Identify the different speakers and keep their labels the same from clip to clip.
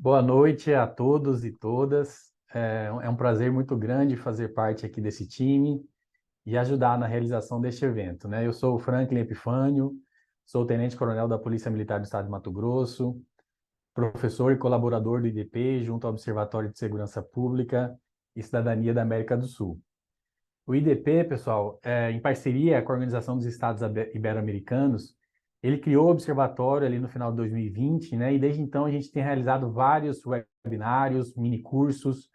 Speaker 1: Boa noite a todos e todas. É um prazer muito grande fazer parte aqui desse time e ajudar na realização deste evento, né? Eu sou o Franklin Epifânio, sou tenente-coronel da Polícia Militar do Estado de Mato Grosso, professor e colaborador do IDP junto ao Observatório de Segurança Pública e Cidadania da América do Sul. O IDP, pessoal, em parceria com a Organização dos Estados Ibero-Americanos, ele criou o observatório ali no final de 2020, né? E desde então a gente tem realizado vários webinários, minicursos,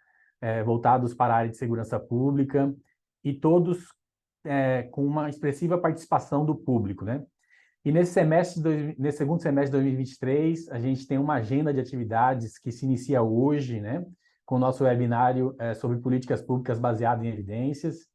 Speaker 1: voltados para a área de segurança pública e todos com uma expressiva participação do público, né? E nesse segundo semestre de 2023, a gente tem uma agenda de atividades que se inicia hoje, né? Com o nosso webinário sobre políticas públicas baseadas em evidências.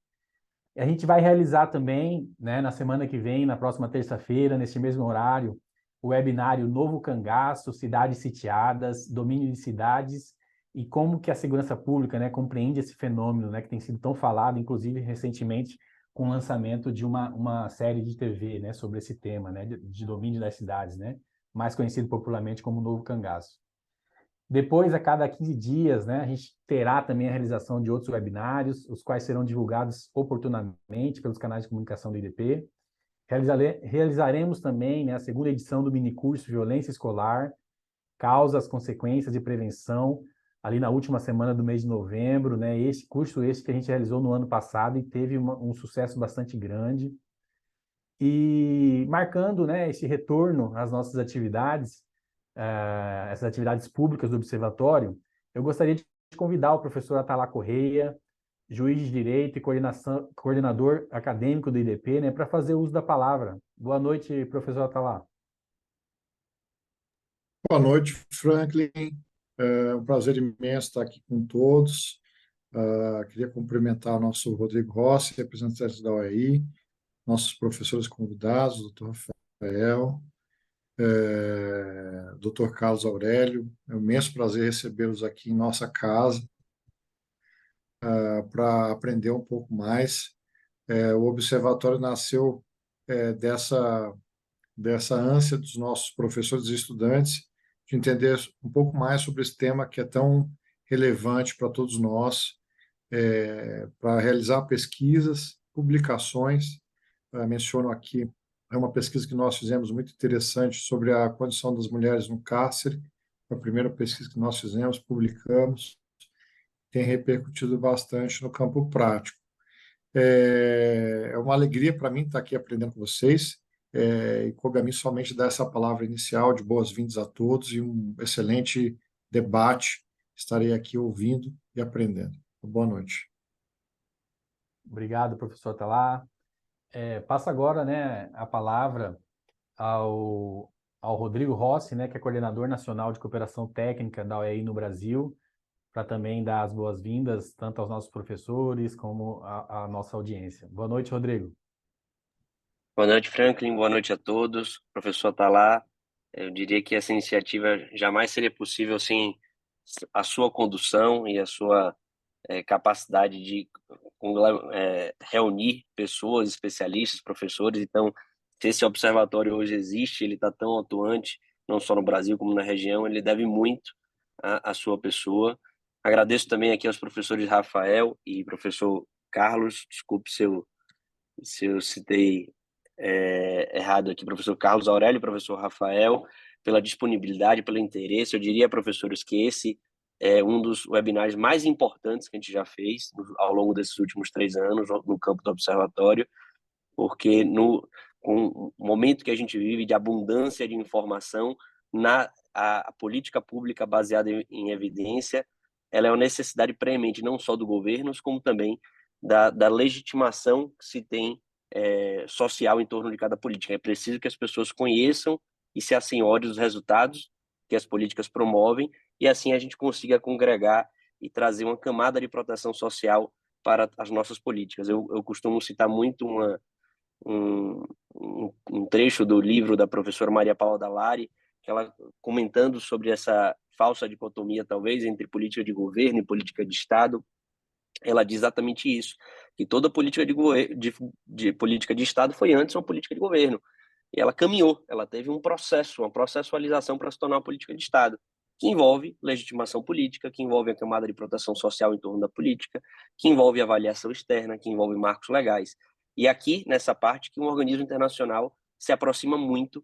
Speaker 1: A gente vai realizar também, né, na semana que vem, na próxima terça-feira, neste mesmo horário, o webinário Novo Cangaço, Cidades Sitiadas, Domínio de Cidades e como que a segurança pública, né, compreende esse fenômeno, né, que tem sido tão falado, inclusive recentemente com o lançamento de uma série de TV, né, sobre esse tema, né, de domínio das cidades, né, mais conhecido popularmente como Novo Cangaço. Depois, a cada 15 dias, né, a gente terá também a realização de outros webinários, os quais serão divulgados oportunamente pelos canais de comunicação do IDP. Realizaremos também, né, a segunda edição do minicurso Violência Escolar, Causas, Consequências e Prevenção, ali na última semana do mês de novembro, né, esse curso que a gente realizou no ano passado e teve um sucesso bastante grande. E marcando, né, esse retorno às nossas atividades, essas atividades públicas do Observatório, eu gostaria de convidar o professor Atalá Correia, juiz de Direito e coordenador acadêmico do IDP, né, para fazer uso da palavra. Boa noite, professor Atalá.
Speaker 2: Boa noite, Franklin. É um prazer imenso estar aqui com todos. Queria cumprimentar o nosso Rodrigo Rossi, representante da OEI, nossos professores convidados, o Dr. Rafael, Dr. Carlos Aurélio. É um imenso prazer recebê-los aqui em nossa casa para aprender um pouco mais. O Observatório nasceu dessa ânsia dos nossos professores e estudantes de entender um pouco mais sobre esse tema que é tão relevante para todos nós, para realizar pesquisas, publicações. Menciono aqui uma pesquisa que nós fizemos muito interessante sobre a condição das mulheres no cárcere, a primeira pesquisa que nós fizemos, publicamos, tem repercutido bastante no campo prático. É uma alegria para mim estar aqui aprendendo com vocês, e coube a mim somente dar essa palavra inicial de boas-vindas a todos e um excelente debate. Estarei aqui ouvindo e aprendendo. Boa noite.
Speaker 1: Obrigado, professor Atalá. Passo agora, né, a palavra ao Rodrigo Rossi, né, que é coordenador nacional de cooperação técnica da OEI no Brasil, para também dar as boas-vindas tanto aos nossos professores como à nossa audiência. Boa noite, Rodrigo.
Speaker 3: Boa noite, Franklin. Boa noite a todos. Professor Atalá, eu diria que essa iniciativa jamais seria possível sem a sua condução e a sua capacidade de reunir pessoas, especialistas, professores. Então, se esse observatório hoje existe, ele está tão atuante, não só no Brasil como na região, ele deve muito à sua pessoa. Agradeço também aqui aos professores Rafael e professor Carlos, desculpe se eu citei errado aqui, professor Carlos Aurélio e professor Rafael, pela disponibilidade, pelo interesse. Eu diria, professores, que esse é um dos webinars mais importantes que a gente já fez ao longo desses últimos 3 anos no campo do observatório, porque com o momento que a gente vive de abundância de informação, a política pública baseada em evidência, ela é uma necessidade premente não só do governo, como também da legitimação que se tem social em torno de cada política. É preciso que as pessoas conheçam e se assenhorem dos resultados que as políticas promovem, e assim a gente consiga congregar e trazer uma camada de proteção social para as nossas políticas. Eu costumo citar muito um trecho do livro da professora Maria Paula Dallari, que ela comentando sobre essa falsa dicotomia, talvez, entre política de governo e política de Estado, ela diz exatamente isso, que toda política de política de Estado foi antes uma política de governo. E ela caminhou, ela teve um processo, uma processualização para se tornar uma política de Estado. que envolve legitimação política, que envolve a camada de proteção social em torno da política, que envolve avaliação externa, que envolve marcos legais. E aqui, nessa parte, que um organismo internacional se aproxima muito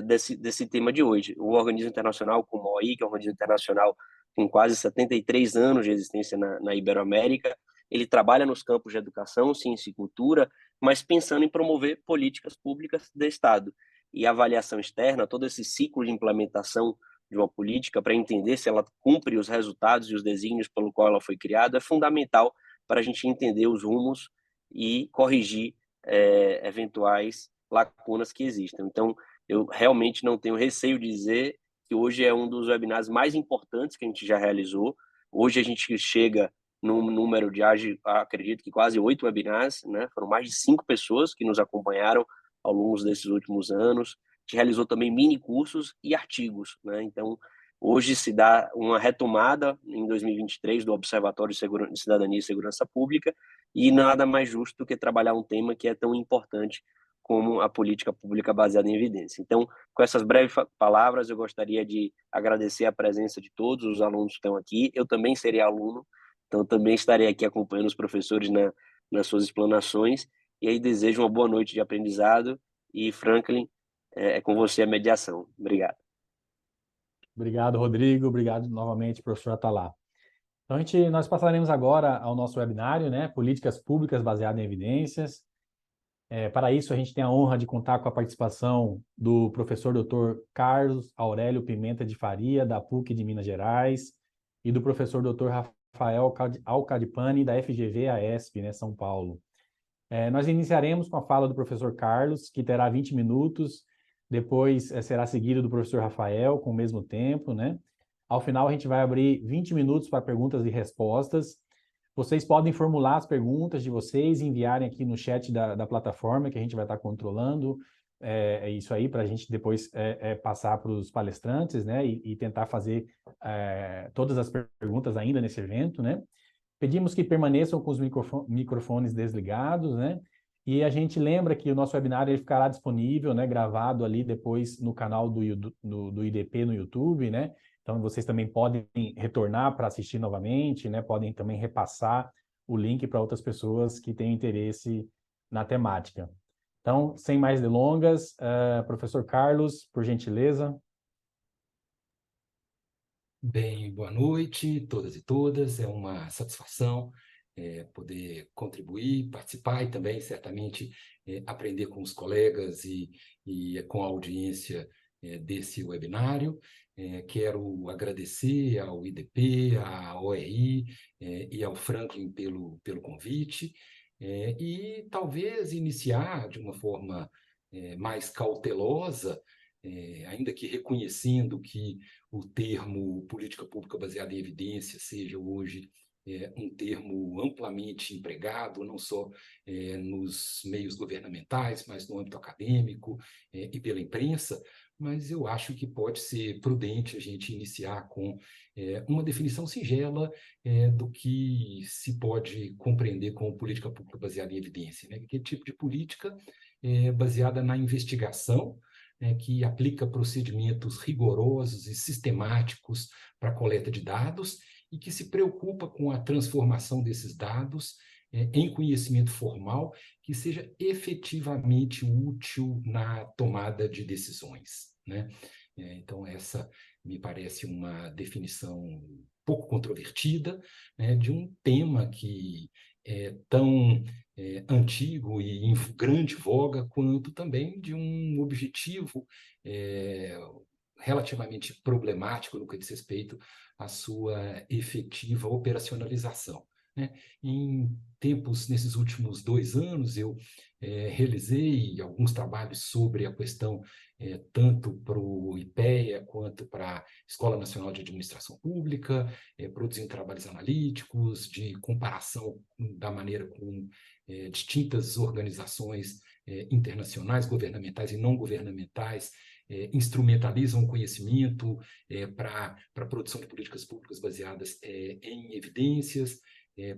Speaker 3: desse tema de hoje. O organismo internacional, como a OI, que é um organismo internacional com quase 73 anos de existência na Iberoamérica, ele trabalha nos campos de educação, ciência e cultura, mas pensando em promover políticas públicas do Estado. E a avaliação externa, todo esse ciclo de implementação de uma política para entender se ela cumpre os resultados e os desígnios pelo qual ela foi criada, é fundamental para a gente entender os rumos e corrigir eventuais lacunas que existam. Então, eu realmente não tenho receio de dizer que hoje é um dos webinars mais importantes que a gente já realizou. Hoje a gente chega num número de, acredito que quase 8 webinars, né? Foram mais de 5 pessoas que nos acompanharam ao longo desses últimos anos. A gente realizou também mini cursos e artigos, né? Então, hoje se dá uma retomada em 2023 do Observatório de Cidadania e Segurança Pública, e nada mais justo do que trabalhar um tema que é tão importante como a política pública baseada em evidência. Então, com essas breves palavras, eu gostaria de agradecer a presença de todos os alunos que estão aqui. Eu também serei aluno, então também estarei aqui acompanhando os professores nas suas explanações, e aí desejo uma boa noite de aprendizado, e Franklin, é com você a mediação. Obrigado.
Speaker 1: Obrigado, Rodrigo. Obrigado novamente, professor Atalá. Então, nós passaremos agora ao nosso webinário, né? Políticas Públicas Baseadas em Evidências. Para isso, a gente tem a honra de contar com a participação do professor Dr. Carlos Aurélio Pimenta de Faria, da PUC de Minas Gerais, e do professor Dr. Rafael Alcadipani, da FGV-AESP, né, São Paulo. Nós iniciaremos com a fala do professor Carlos, que terá 20 minutos, depois será seguido do professor Rafael, com o mesmo tempo, né? Ao final, a gente vai abrir 20 minutos para perguntas e respostas. Vocês podem formular as perguntas de vocês e enviarem aqui no chat da plataforma, que a gente vai estar controlando. É isso aí, para a gente depois passar para os palestrantes, né? E tentar fazer todas as perguntas ainda nesse evento, né? Pedimos que permaneçam com os microfones desligados, né? E a gente lembra que o nosso webinar ele ficará disponível, né? Gravado ali depois no canal do IDP no YouTube, né? Então, vocês também podem retornar para assistir novamente, né? Podem também repassar o link para outras pessoas que têm interesse na temática. Então, sem mais delongas, professor Carlos, por gentileza.
Speaker 4: Bem, boa noite, todas e todas. É uma satisfação poder contribuir, participar e também, certamente, aprender com os colegas e com a audiência desse webinário. Quero agradecer ao IDP, à OEI e ao Franklin pelo convite e talvez iniciar de uma forma mais cautelosa, ainda que reconhecendo que o termo política pública baseada em evidência seja hoje um termo amplamente empregado, não só nos meios governamentais, mas no âmbito acadêmico e pela imprensa, mas eu acho que pode ser prudente a gente iniciar com uma definição singela do que se pode compreender como política pública baseada em evidência, né? Que tipo de política baseada na investigação, que aplica procedimentos rigorosos e sistemáticos para a coleta de dados e que se preocupa com a transformação desses dados em conhecimento formal que seja efetivamente útil na tomada de decisões, né? Então, essa me parece uma definição pouco controvertida, né, de um tema que é tão antigo e em grande voga, quanto também de um objetivo relativamente problemático no que diz respeito à sua efetiva operacionalização, né? Nesses últimos 2 anos, eu realizei alguns trabalhos sobre a questão tanto para o IPEA quanto para a Escola Nacional de Administração Pública, produzindo trabalhos analíticos de comparação da maneira como distintas organizações internacionais, governamentais e não governamentais, instrumentalizam o conhecimento para a produção de políticas públicas baseadas em evidências,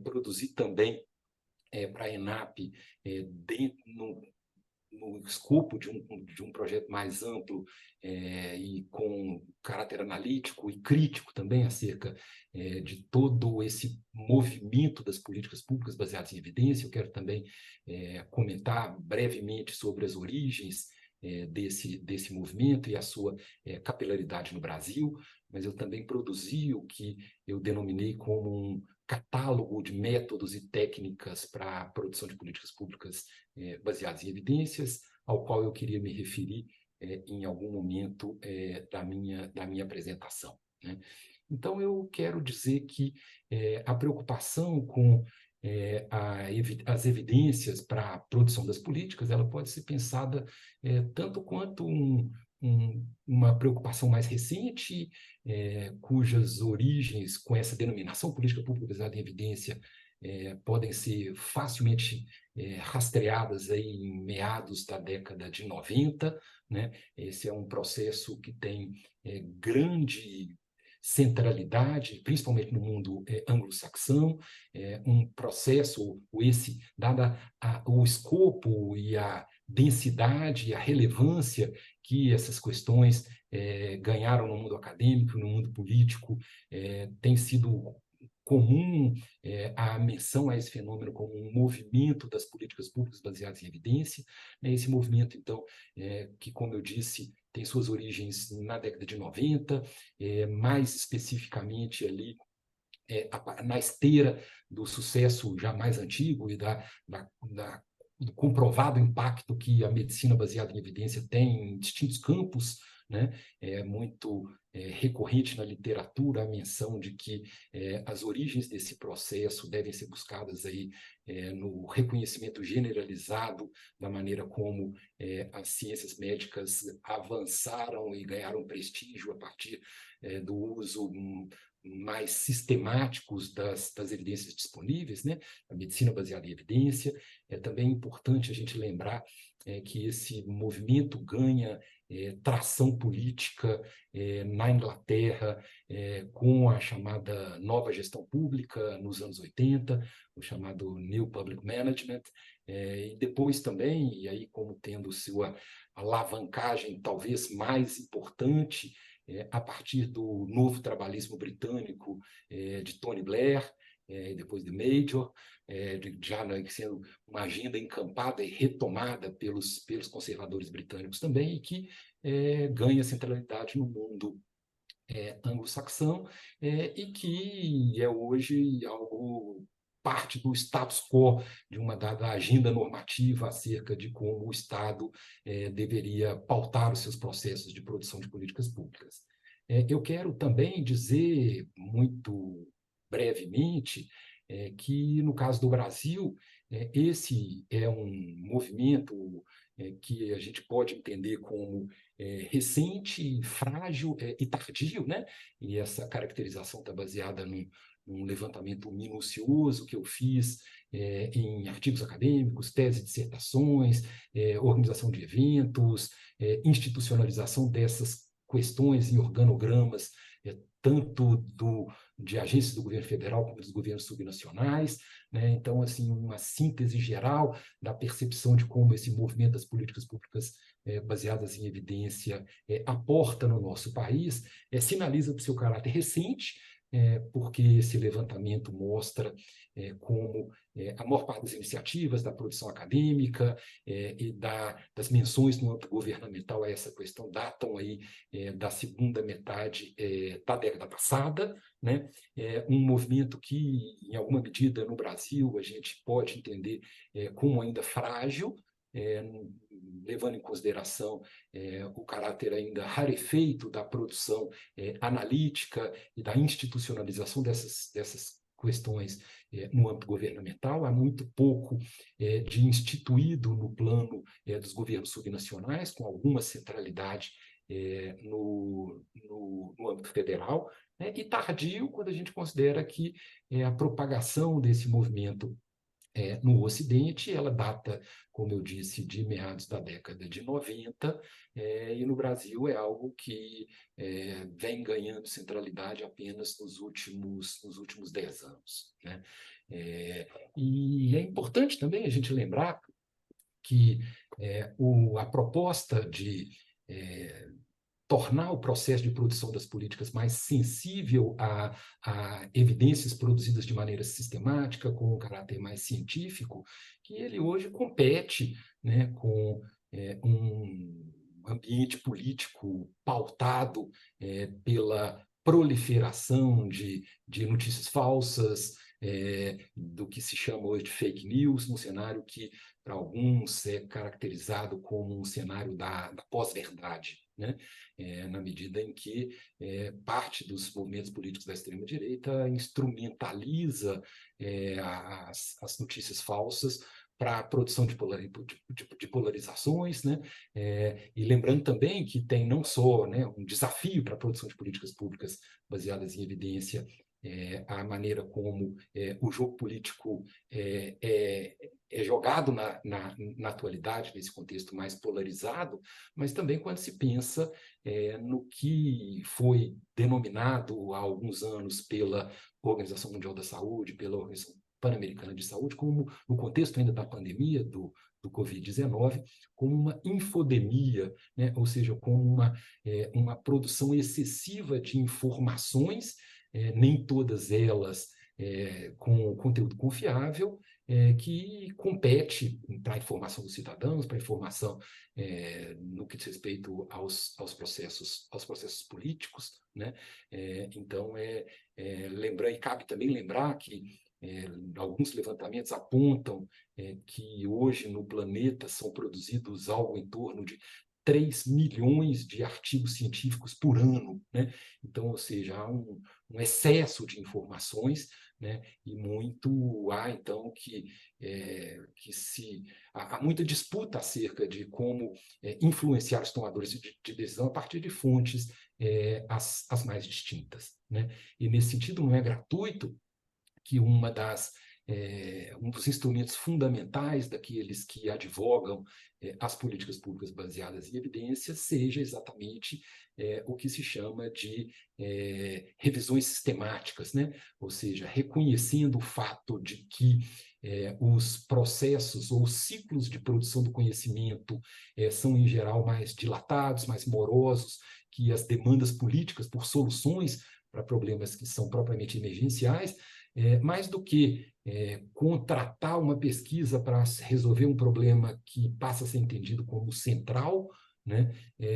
Speaker 4: produzir também para a ENAP, no escopo de um projeto mais amplo e com caráter analítico e crítico também acerca de todo esse movimento das políticas públicas baseadas em evidência. Eu quero também comentar brevemente sobre as origens desse movimento e a sua capilaridade no Brasil, mas eu também produzi o que eu denominei como um catálogo de métodos e técnicas para a produção de políticas públicas baseadas em evidências, ao qual eu queria me referir em algum momento da minha apresentação, né? Então, eu quero dizer que a preocupação com as evidências para a produção das políticas, ela pode ser pensada tanto quanto uma preocupação mais recente, cujas origens, com essa denominação política pública baseada em evidência, podem ser facilmente rastreadas aí em meados da década de 90, né? Esse é um processo que tem grande centralidade, principalmente no mundo anglo-saxão, um processo, dada o escopo e a densidade e a relevância que essas questões ganharam no mundo acadêmico, no mundo político, tem sido comum a menção a esse fenômeno como um movimento das políticas públicas baseadas em evidência, né? Esse movimento, então, que, como eu disse, tem suas origens na década de 90, mais especificamente ali na esteira do sucesso já mais antigo e do comprovado impacto que a medicina baseada em evidência tem em distintos campos, né? É muito recorrente na literatura a menção de que as origens desse processo devem ser buscadas aí no reconhecimento generalizado da maneira como as ciências médicas avançaram e ganharam prestígio a partir do uso mais sistemáticos das evidências disponíveis, né? A medicina baseada em evidência. É também importante a gente lembrar que esse movimento ganha tração política na Inglaterra com a chamada nova gestão pública nos anos 80, o chamado New Public Management, e depois também, e aí como tendo sua alavancagem talvez mais importante, a partir do novo trabalhismo britânico de Tony Blair, e depois de Major, já sendo uma agenda encampada e retomada pelos conservadores britânicos também, e que ganha centralidade no mundo anglo-saxão, e que é hoje algo parte do status quo de uma dada agenda normativa acerca de como o Estado deveria pautar os seus processos de produção de políticas públicas. Eu quero também dizer, muito brevemente, que, no caso do Brasil, esse é um movimento que a gente pode entender como recente, frágil e tardio, né? E essa caracterização está baseada num levantamento minucioso que eu fiz em artigos acadêmicos, teses, dissertações, organização de eventos, institucionalização dessas questões em organogramas, tanto de agências do governo federal como dos governos subnacionais, né? Então, assim, uma síntese geral da percepção de como esse movimento das políticas públicas baseadas em evidência aporta no nosso país, sinaliza o seu caráter recente, porque esse levantamento mostra como a maior parte das iniciativas da produção acadêmica e das menções no âmbito governamental a essa questão datam aí da segunda metade da década passada, né? Um movimento que, em alguma medida, no Brasil, a gente pode entender como ainda frágil, levando em consideração o caráter ainda rarefeito da produção analítica e da institucionalização dessas questões no âmbito governamental. Há muito pouco de instituído no plano dos governos subnacionais, com alguma centralidade no âmbito federal, né? E tardio quando a gente considera que a propagação desse movimento no Ocidente, ela data, como eu disse, de meados da década de 90, e no Brasil é algo que vem ganhando centralidade apenas nos últimos 10 anos, né? E é importante também a gente lembrar que a proposta de tornar o processo de produção das políticas mais sensível a evidências produzidas de maneira sistemática, com um caráter mais científico, que ele hoje compete, né, com um ambiente político pautado pela proliferação de notícias falsas, do que se chama hoje de fake news, num cenário que, para alguns, é caracterizado como um cenário da pós-verdade, né? Na medida em que parte dos movimentos políticos da extrema-direita instrumentaliza as notícias falsas para a produção de polarizações, né? E lembrando também que tem não só, né, um desafio para a produção de políticas públicas baseadas em evidência, a maneira como o jogo político é jogado na atualidade, nesse contexto mais polarizado, mas também quando se pensa no que foi denominado há alguns anos pela Organização Mundial da Saúde, pela Organização Pan-Americana de Saúde, como no contexto ainda da pandemia do Covid-19, como uma infodemia, né? Ou seja, como uma produção excessiva de informações, nem todas elas com conteúdo confiável, que compete para a informação dos cidadãos, para a informação no que diz respeito aos processos políticos, né? Então, e cabe também lembrar que alguns levantamentos apontam que hoje no planeta são produzidos algo em torno de 3 milhões de artigos científicos por ano, né? Então, ou seja, há um excesso de informações, né? E há então há muita disputa acerca de como influenciar os tomadores de decisão a partir de fontes as mais distintas, né? E nesse sentido não é gratuito que um dos instrumentos fundamentais daqueles que advogam as políticas públicas baseadas em evidências seja exatamente o que se chama de revisões sistemáticas, né? Ou seja, reconhecendo o fato de que os processos ou ciclos de produção do conhecimento são, em geral, mais dilatados, mais morosos, que as demandas políticas por soluções para problemas que são propriamente emergenciais, mais do que contratar uma pesquisa para resolver um problema que passa a ser entendido como central, né?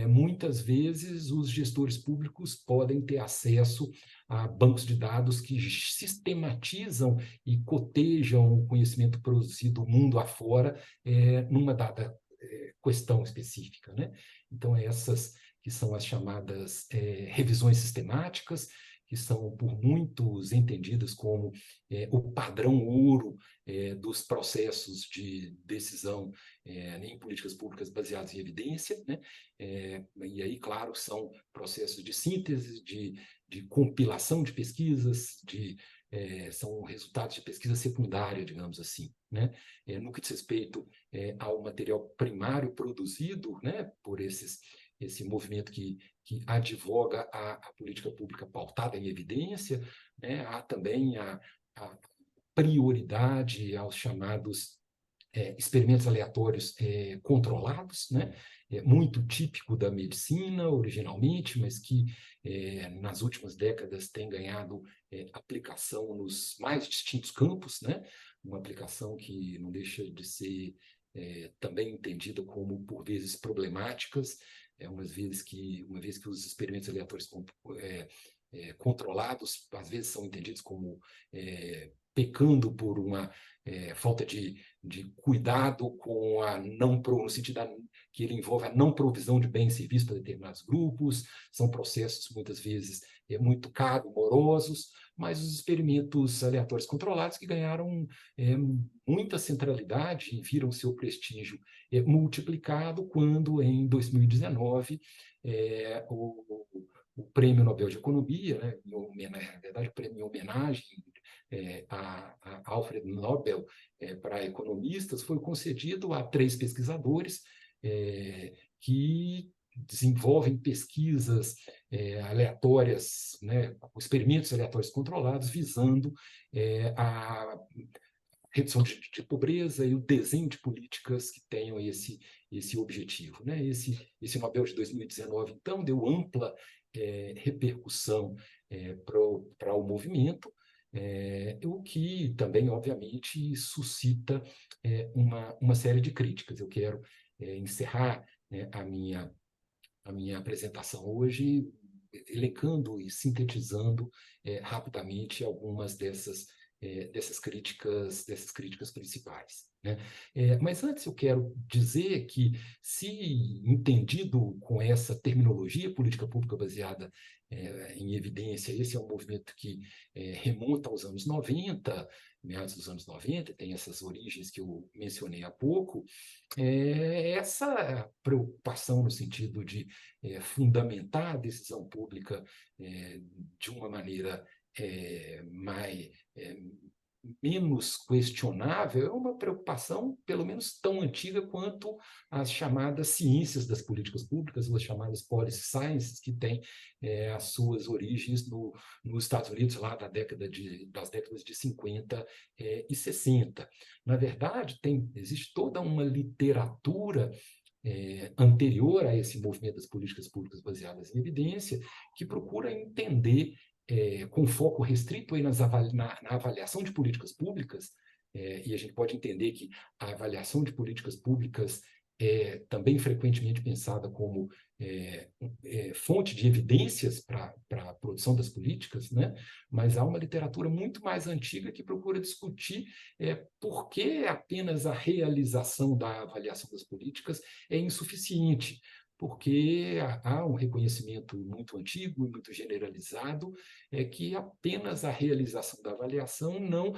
Speaker 4: Muitas vezes os gestores públicos podem ter acesso a bancos de dados que sistematizam e cotejam o conhecimento produzido mundo afora numa dada questão específica, né? Então, essas que são as chamadas revisões sistemáticas, que são por muitos entendidas como o padrão ouro dos processos de decisão em políticas públicas baseadas em evidência, né? E aí, claro, são processos de síntese, de compilação de pesquisas, são resultados de pesquisa secundária, digamos assim, né? No que diz respeito ao material primário produzido, né, por esse movimento que advoga a política pública pautada em evidência, né? Há também a prioridade aos chamados experimentos aleatórios controlados, né? Muito típico da medicina originalmente, mas que nas últimas décadas tem ganhado aplicação nos mais distintos campos, né? Uma aplicação que não deixa de ser também entendida como, por vezes, problemáticas, uma vez que os experimentos aleatórios controlados, às vezes, são entendidos como pecando por uma falta de cuidado com no sentido que ele envolve a não provisão de bens e serviços para determinados grupos, são processos, muitas vezes, muito caros, morosos, mas os experimentos aleatórios controlados que ganharam muita centralidade e viram seu prestígio multiplicado quando, em 2019, o Prêmio Nobel de Economia, né, na verdade, o prêmio em homenagem a Alfred Nobel para economistas, foi concedido a 3 pesquisadores que desenvolvem pesquisas aleatórias, né, experimentos aleatórios controlados, visando a redução de pobreza e o desenho de políticas que tenham esse objetivo, né? Esse Nobel de 2019, então, deu ampla repercussão para o movimento, o que também, obviamente, suscita uma série de críticas. Eu quero encerrar a minha apresentação hoje elencando e sintetizando rapidamente algumas dessas críticas principais, né? Mas antes eu quero dizer que, se entendido com essa terminologia política pública baseada em evidência, esse é um movimento que remonta aos anos 90, meados dos anos 90, tem essas origens que eu mencionei há pouco, essa preocupação no sentido de fundamentar a decisão pública de uma maneira menos questionável, é uma preocupação pelo menos tão antiga quanto as chamadas ciências das políticas públicas, as chamadas policy sciences, que têm as suas origens nos Estados Unidos, lá das décadas de 50 e 60. Na verdade, existe toda uma literatura anterior a esse movimento das políticas públicas baseadas em evidência, que procura entender, com foco restrito aí na avaliação de políticas públicas, e a gente pode entender que a avaliação de políticas públicas é também frequentemente pensada como fonte de evidências para a produção das políticas, né? Mas há uma literatura muito mais antiga que procura discutir por que apenas a realização da avaliação das políticas é insuficiente, porque há um reconhecimento muito antigo e muito generalizado que apenas a realização da avaliação não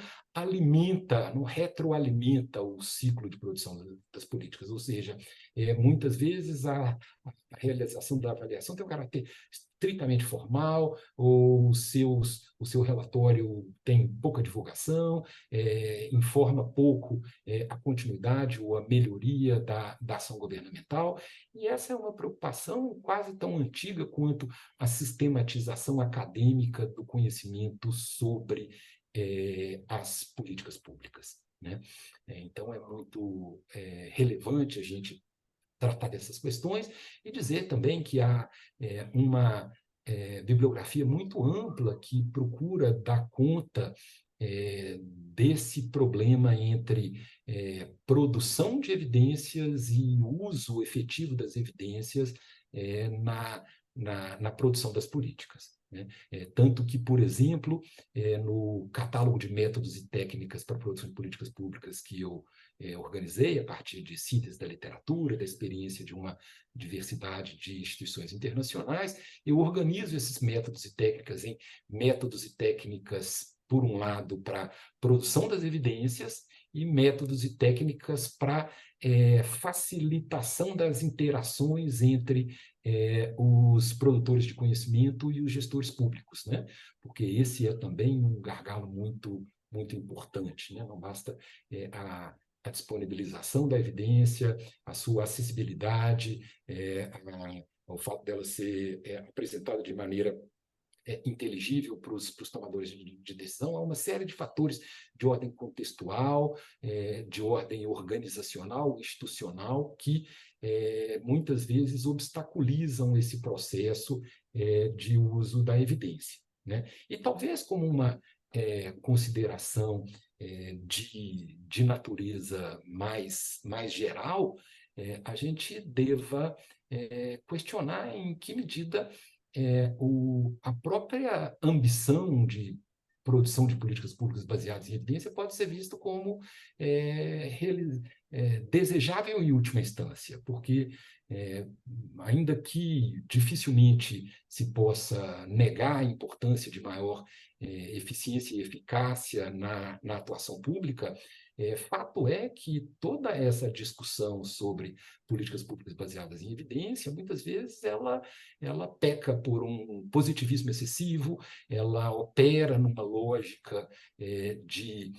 Speaker 4: retroalimenta o ciclo de produção das políticas, ou seja, muitas vezes a realização da avaliação tem um caráter estritamente formal, ou o seu relatório tem pouca divulgação, informa pouco a continuidade ou a melhoria da ação governamental, e essa é uma preocupação quase tão antiga quanto a sistematização acadêmica do conhecimento sobre as políticas públicas, né? Então, é muito relevante a gente tratar dessas questões e dizer também que há uma bibliografia muito ampla que procura dar conta desse problema entre produção de evidências e uso efetivo das evidências na produção das políticas, né? Tanto que, por exemplo, no catálogo de métodos e técnicas para a produção de políticas públicas que eu organizei a partir de síntese da literatura, da experiência de uma diversidade de instituições internacionais, eu organizo esses métodos e técnicas em métodos e técnicas, por um lado, para produção das evidências, e métodos e técnicas para facilitação das interações entre os produtores de conhecimento e os gestores públicos, né? Porque esse é também um gargalo muito, muito importante, né? Não basta a disponibilização da evidência, a sua acessibilidade, o fato dela ser apresentada de maneira inteligível para os tomadores de decisão. Há uma série de fatores de ordem contextual, de ordem organizacional, institucional, que muitas vezes obstaculizam esse processo de uso da evidência, né? E talvez como uma consideração de natureza mais geral, a gente deva questionar em que medida a própria ambição de produção de políticas públicas baseadas em evidência pode ser visto como desejável em última instância, porque ainda que dificilmente se possa negar a importância de maior eficiência e eficácia na atuação pública, fato é que toda essa discussão sobre políticas públicas baseadas em evidência, muitas vezes ela peca por um positivismo excessivo, ela opera numa lógica de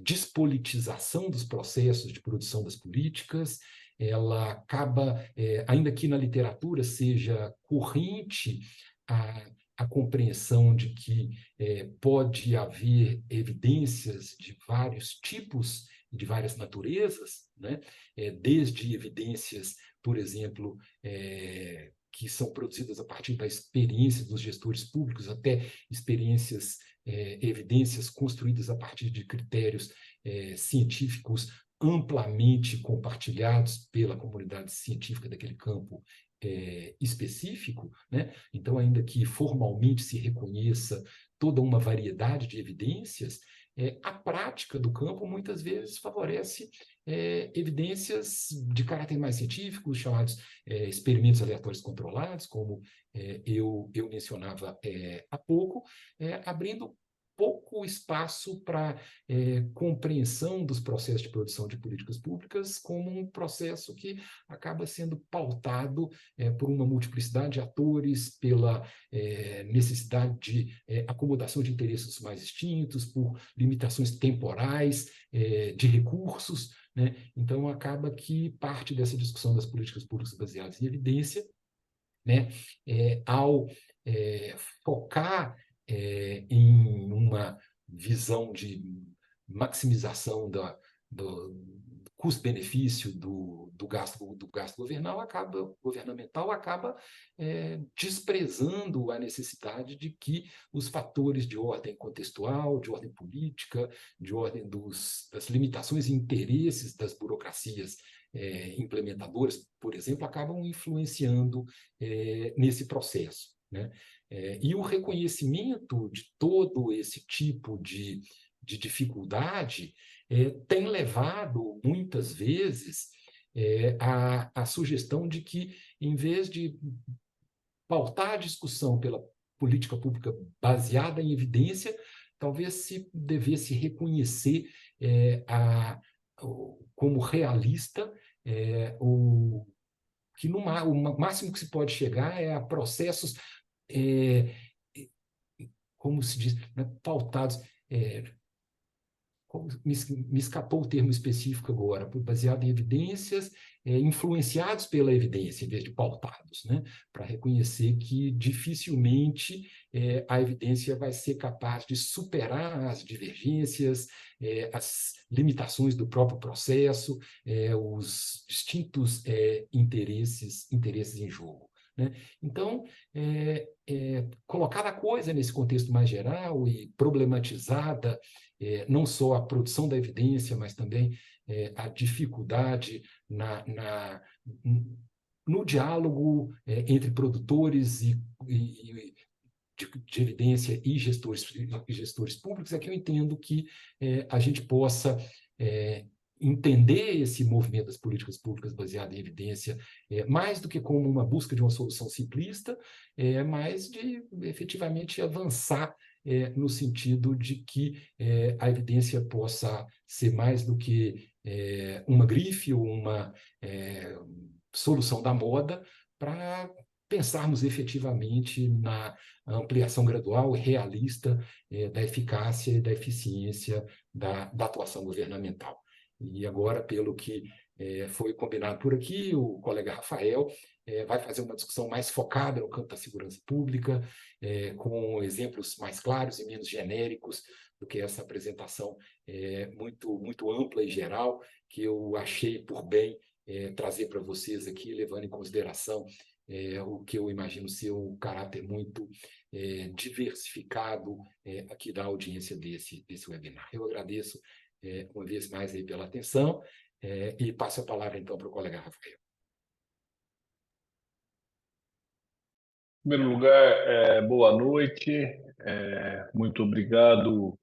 Speaker 4: despolitização dos processos de produção das políticas, ela acaba, ainda que na literatura seja corrente a compreensão de que pode haver evidências de vários tipos, de várias naturezas, né? Desde evidências, por exemplo, que são produzidas a partir da experiência dos gestores públicos, até evidências construídas a partir de critérios científicos amplamente compartilhados pela comunidade científica daquele campo específico, né? Então, ainda que formalmente se reconheça toda uma variedade de evidências, a prática do campo muitas vezes favorece evidências de caráter mais científico, chamados experimentos aleatórios controlados, como eu mencionava há pouco, abrindo pouco espaço para compreensão dos processos de produção de políticas públicas como um processo que acaba sendo pautado por uma multiplicidade de atores, pela necessidade de acomodação de interesses mais distintos, por limitações temporais, de recursos, né? Então, acaba que parte dessa discussão das políticas públicas baseadas em evidência, né, ao focar em uma visão de maximização do custo-benefício do gasto governamental acaba desprezando a necessidade de que os fatores de ordem contextual, de ordem política, de ordem das limitações e interesses das burocracias implementadoras, por exemplo, acabam influenciando nesse processo, né? E o reconhecimento de todo esse tipo de dificuldade tem levado, muitas vezes, à sugestão de que, em vez de pautar a discussão pela política pública baseada em evidência, talvez se devesse reconhecer como realista que o máximo que se pode chegar é a processos como se diz, né, pautados, me escapou o termo específico agora, baseado em evidências, influenciados pela evidência, em vez de pautados, né, para reconhecer que dificilmente a evidência vai ser capaz de superar as divergências, as limitações do próprio processo, os distintos interesses em jogo, né? Então, colocar a coisa nesse contexto mais geral e problematizada, não só a produção da evidência, mas também a dificuldade no diálogo entre produtores de evidência e gestores públicos, é que eu entendo que a gente possa entender esse movimento das políticas públicas baseado em evidência mais do que como uma busca de uma solução simplista, mas de efetivamente avançar no sentido de que a evidência possa ser mais do que uma grife ou uma solução da moda para pensarmos efetivamente na ampliação gradual e realista da eficácia e da eficiência da atuação governamental. E agora, pelo que foi combinado por aqui, o colega Rafael vai fazer uma discussão mais focada no campo da segurança pública, com exemplos mais claros e menos genéricos do que essa apresentação muito, muito ampla e geral, que eu achei por bem trazer para vocês aqui, levando em consideração o que eu imagino ser um caráter muito diversificado aqui da audiência desse webinar. Eu agradeço uma vez mais aí pela atenção e passo a palavra então para o colega Rafael.
Speaker 5: Em primeiro lugar, boa noite, muito obrigado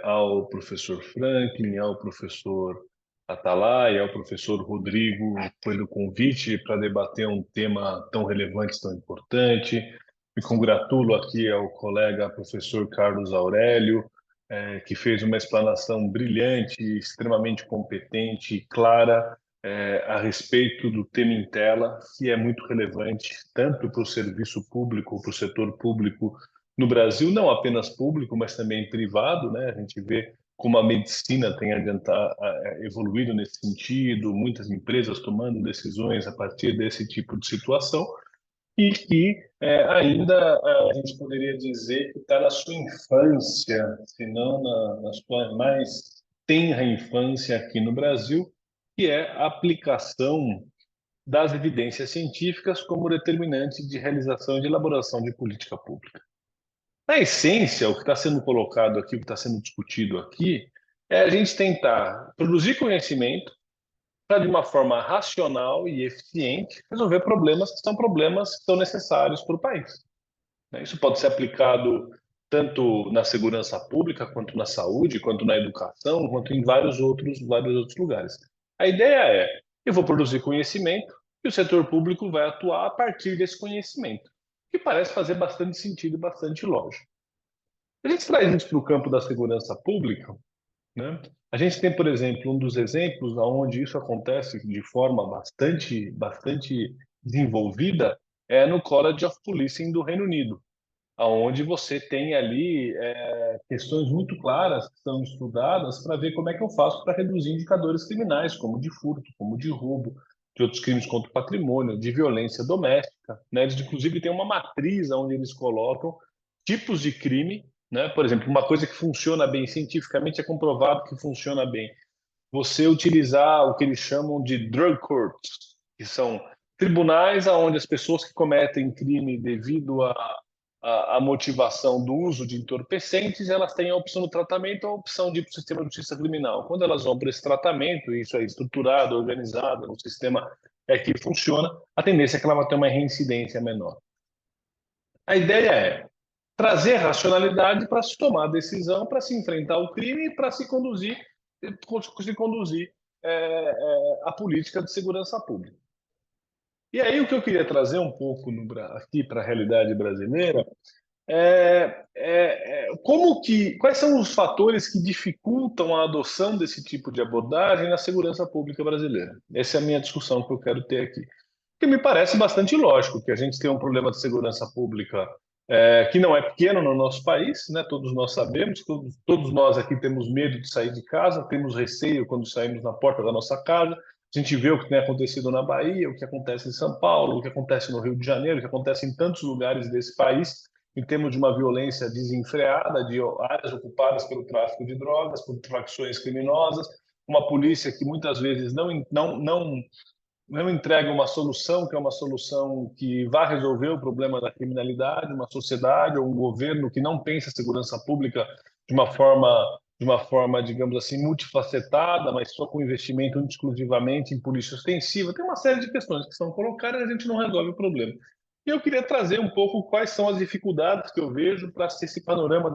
Speaker 5: ao professor Franklin, ao professor Atalaia, ao professor Rodrigo pelo convite para debater um tema tão relevante, tão importante. Me congratulo aqui ao colega professor Carlos Aurélio, que fez uma explanação brilhante, extremamente competente e clara a respeito do tema em tela, que é muito relevante tanto para o serviço público, para o setor público no Brasil, não apenas público, mas também privado, né? A gente vê como a medicina tem evoluído nesse sentido, muitas empresas tomando decisões a partir desse tipo de situação. e que ainda a gente poderia dizer que está na sua infância, se não na sua mais tenra infância aqui no Brasil, que é a aplicação das evidências científicas como determinante de realização e de elaboração de política pública. Na essência, o que está sendo colocado aqui, o que está sendo discutido aqui, é a gente tentar produzir conhecimento para, de uma forma racional e eficiente, resolver problemas que são necessários para o país. Isso pode ser aplicado tanto na segurança pública, quanto na saúde, quanto na educação, quanto em vários outros lugares. A ideia é, eu vou produzir conhecimento e o setor público vai atuar a partir desse conhecimento, que parece fazer bastante sentido e bastante lógico. A gente traz isso para o campo da segurança pública, né? A gente tem, por exemplo, um dos exemplos onde isso acontece de forma bastante desenvolvida é no College of Policing do Reino Unido, onde você tem ali questões muito claras que são estudadas para ver como é que eu faço para reduzir indicadores criminais, como de furto, como de roubo, de outros crimes contra o patrimônio, de violência doméstica, né? Eles, inclusive, têm uma matriz onde eles colocam tipos de crime, né? Por exemplo, uma coisa que funciona bem cientificamente, é comprovado que funciona bem. Você utilizar o que eles chamam de drug courts, que são tribunais onde as pessoas que cometem crime devido à motivação do uso de entorpecentes, elas têm a opção do tratamento ou a opção de ir para o sistema de justiça criminal. Quando elas vão para esse tratamento, isso é estruturado, organizado, o sistema que funciona, a tendência é que ela vai ter uma reincidência menor. A ideia é trazer racionalidade para se tomar decisão, para se enfrentar o crime e para se conduzir a política de segurança pública. E aí o que eu queria trazer um pouco aqui para a realidade brasileira quais são os fatores que dificultam a adoção desse tipo de abordagem na segurança pública brasileira? Essa é a minha discussão que eu quero ter aqui. Porque me parece bastante lógico que a gente tem um problema de segurança pública que não é pequeno no nosso país, né? Todos nós sabemos, todos nós aqui temos medo de sair de casa, temos receio quando saímos na porta da nossa casa. A gente vê o que tem acontecido na Bahia, o que acontece em São Paulo, o que acontece no Rio de Janeiro, o que acontece em tantos lugares desse país, em termos de uma violência desenfreada, de áreas ocupadas pelo tráfico de drogas, por facções criminosas, uma polícia que muitas vezes não entrega uma solução, que é uma solução que vai resolver o problema da criminalidade, uma sociedade ou um governo que não pensa a segurança pública de uma forma, digamos assim, multifacetada, mas só com investimento exclusivamente em polícia ostensiva. Tem uma série de questões que são colocadas e a gente não resolve o problema. E eu queria trazer um pouco quais são as dificuldades que eu vejo para esse panorama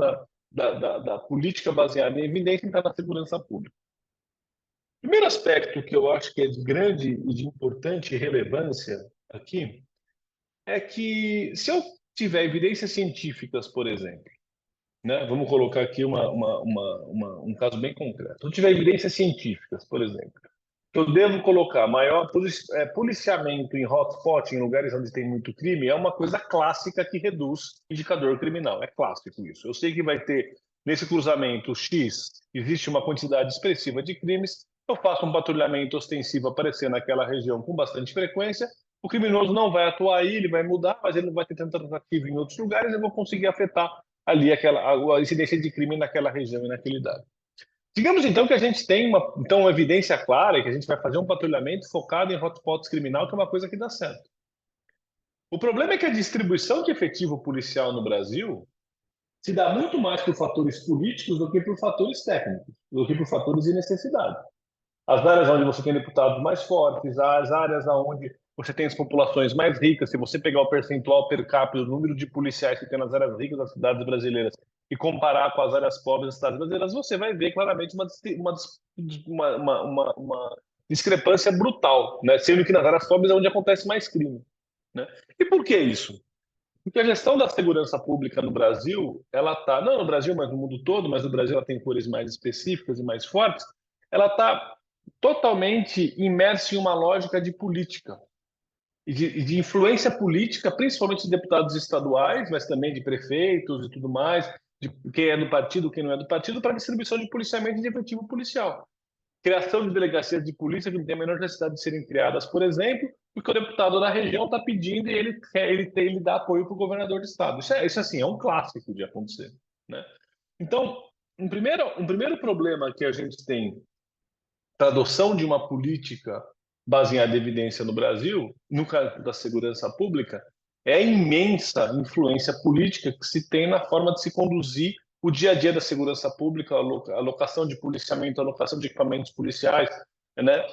Speaker 5: da política baseada em evidência entrar na segurança pública. O primeiro aspecto que eu acho que é de grande e de importante relevância aqui é que, se eu tiver evidências científicas, por exemplo, né, vamos colocar aqui um caso bem concreto. Se eu tiver evidências científicas, por exemplo, eu devo colocar maior policiamento em hotspot, em lugares onde tem muito crime, é uma coisa clássica que reduz indicador criminal. É clássico isso. Eu sei que vai ter, nesse cruzamento X, existe uma quantidade expressiva de crimes, eu faço um patrulhamento ostensivo aparecer naquela região com bastante frequência, o criminoso não vai atuar aí, ele vai mudar, mas ele não vai ter tanta tentativa em outros lugares, eu vou conseguir afetar ali a incidência de crime naquela região e naquele dado. Digamos, então, que a gente tem uma evidência clara e que a gente vai fazer um patrulhamento focado em hotspots criminal, que é uma coisa que dá certo. O problema é que a distribuição de efetivo policial no Brasil se dá muito mais por fatores políticos do que por fatores técnicos, do que por fatores de necessidade. As áreas onde você tem deputados mais fortes, as áreas onde você tem as populações mais ricas, se você pegar o percentual per capita, o número de policiais que tem nas áreas ricas das cidades brasileiras e comparar com as áreas pobres das cidades brasileiras, você vai ver claramente uma discrepância brutal, né? Sendo que nas áreas pobres é onde acontece mais crime, né? E por que isso? Porque a gestão da segurança pública no Brasil, ela está, não no Brasil, mas no mundo todo, mas no Brasil ela tem cores mais específicas e mais fortes, ela está totalmente imersa em uma lógica de política e de influência política, principalmente de deputados estaduais, mas também de prefeitos e tudo mais, de quem é do partido, quem não é do partido, para a distribuição de policiamento e de efetivo policial. Criação de delegacias de polícia que não tem a menor necessidade de serem criadas, por exemplo, porque o deputado da região está pedindo e ele dá apoio para o governador do estado. Isso assim, é um clássico de acontecer, né? Então, um primeiro problema que a gente tem para a adoção de uma política baseada em evidência no Brasil, no caso da segurança pública, é a imensa influência política que se tem na forma de se conduzir o dia a dia da segurança pública, a alocação de policiamento, a alocação de equipamentos policiais, né?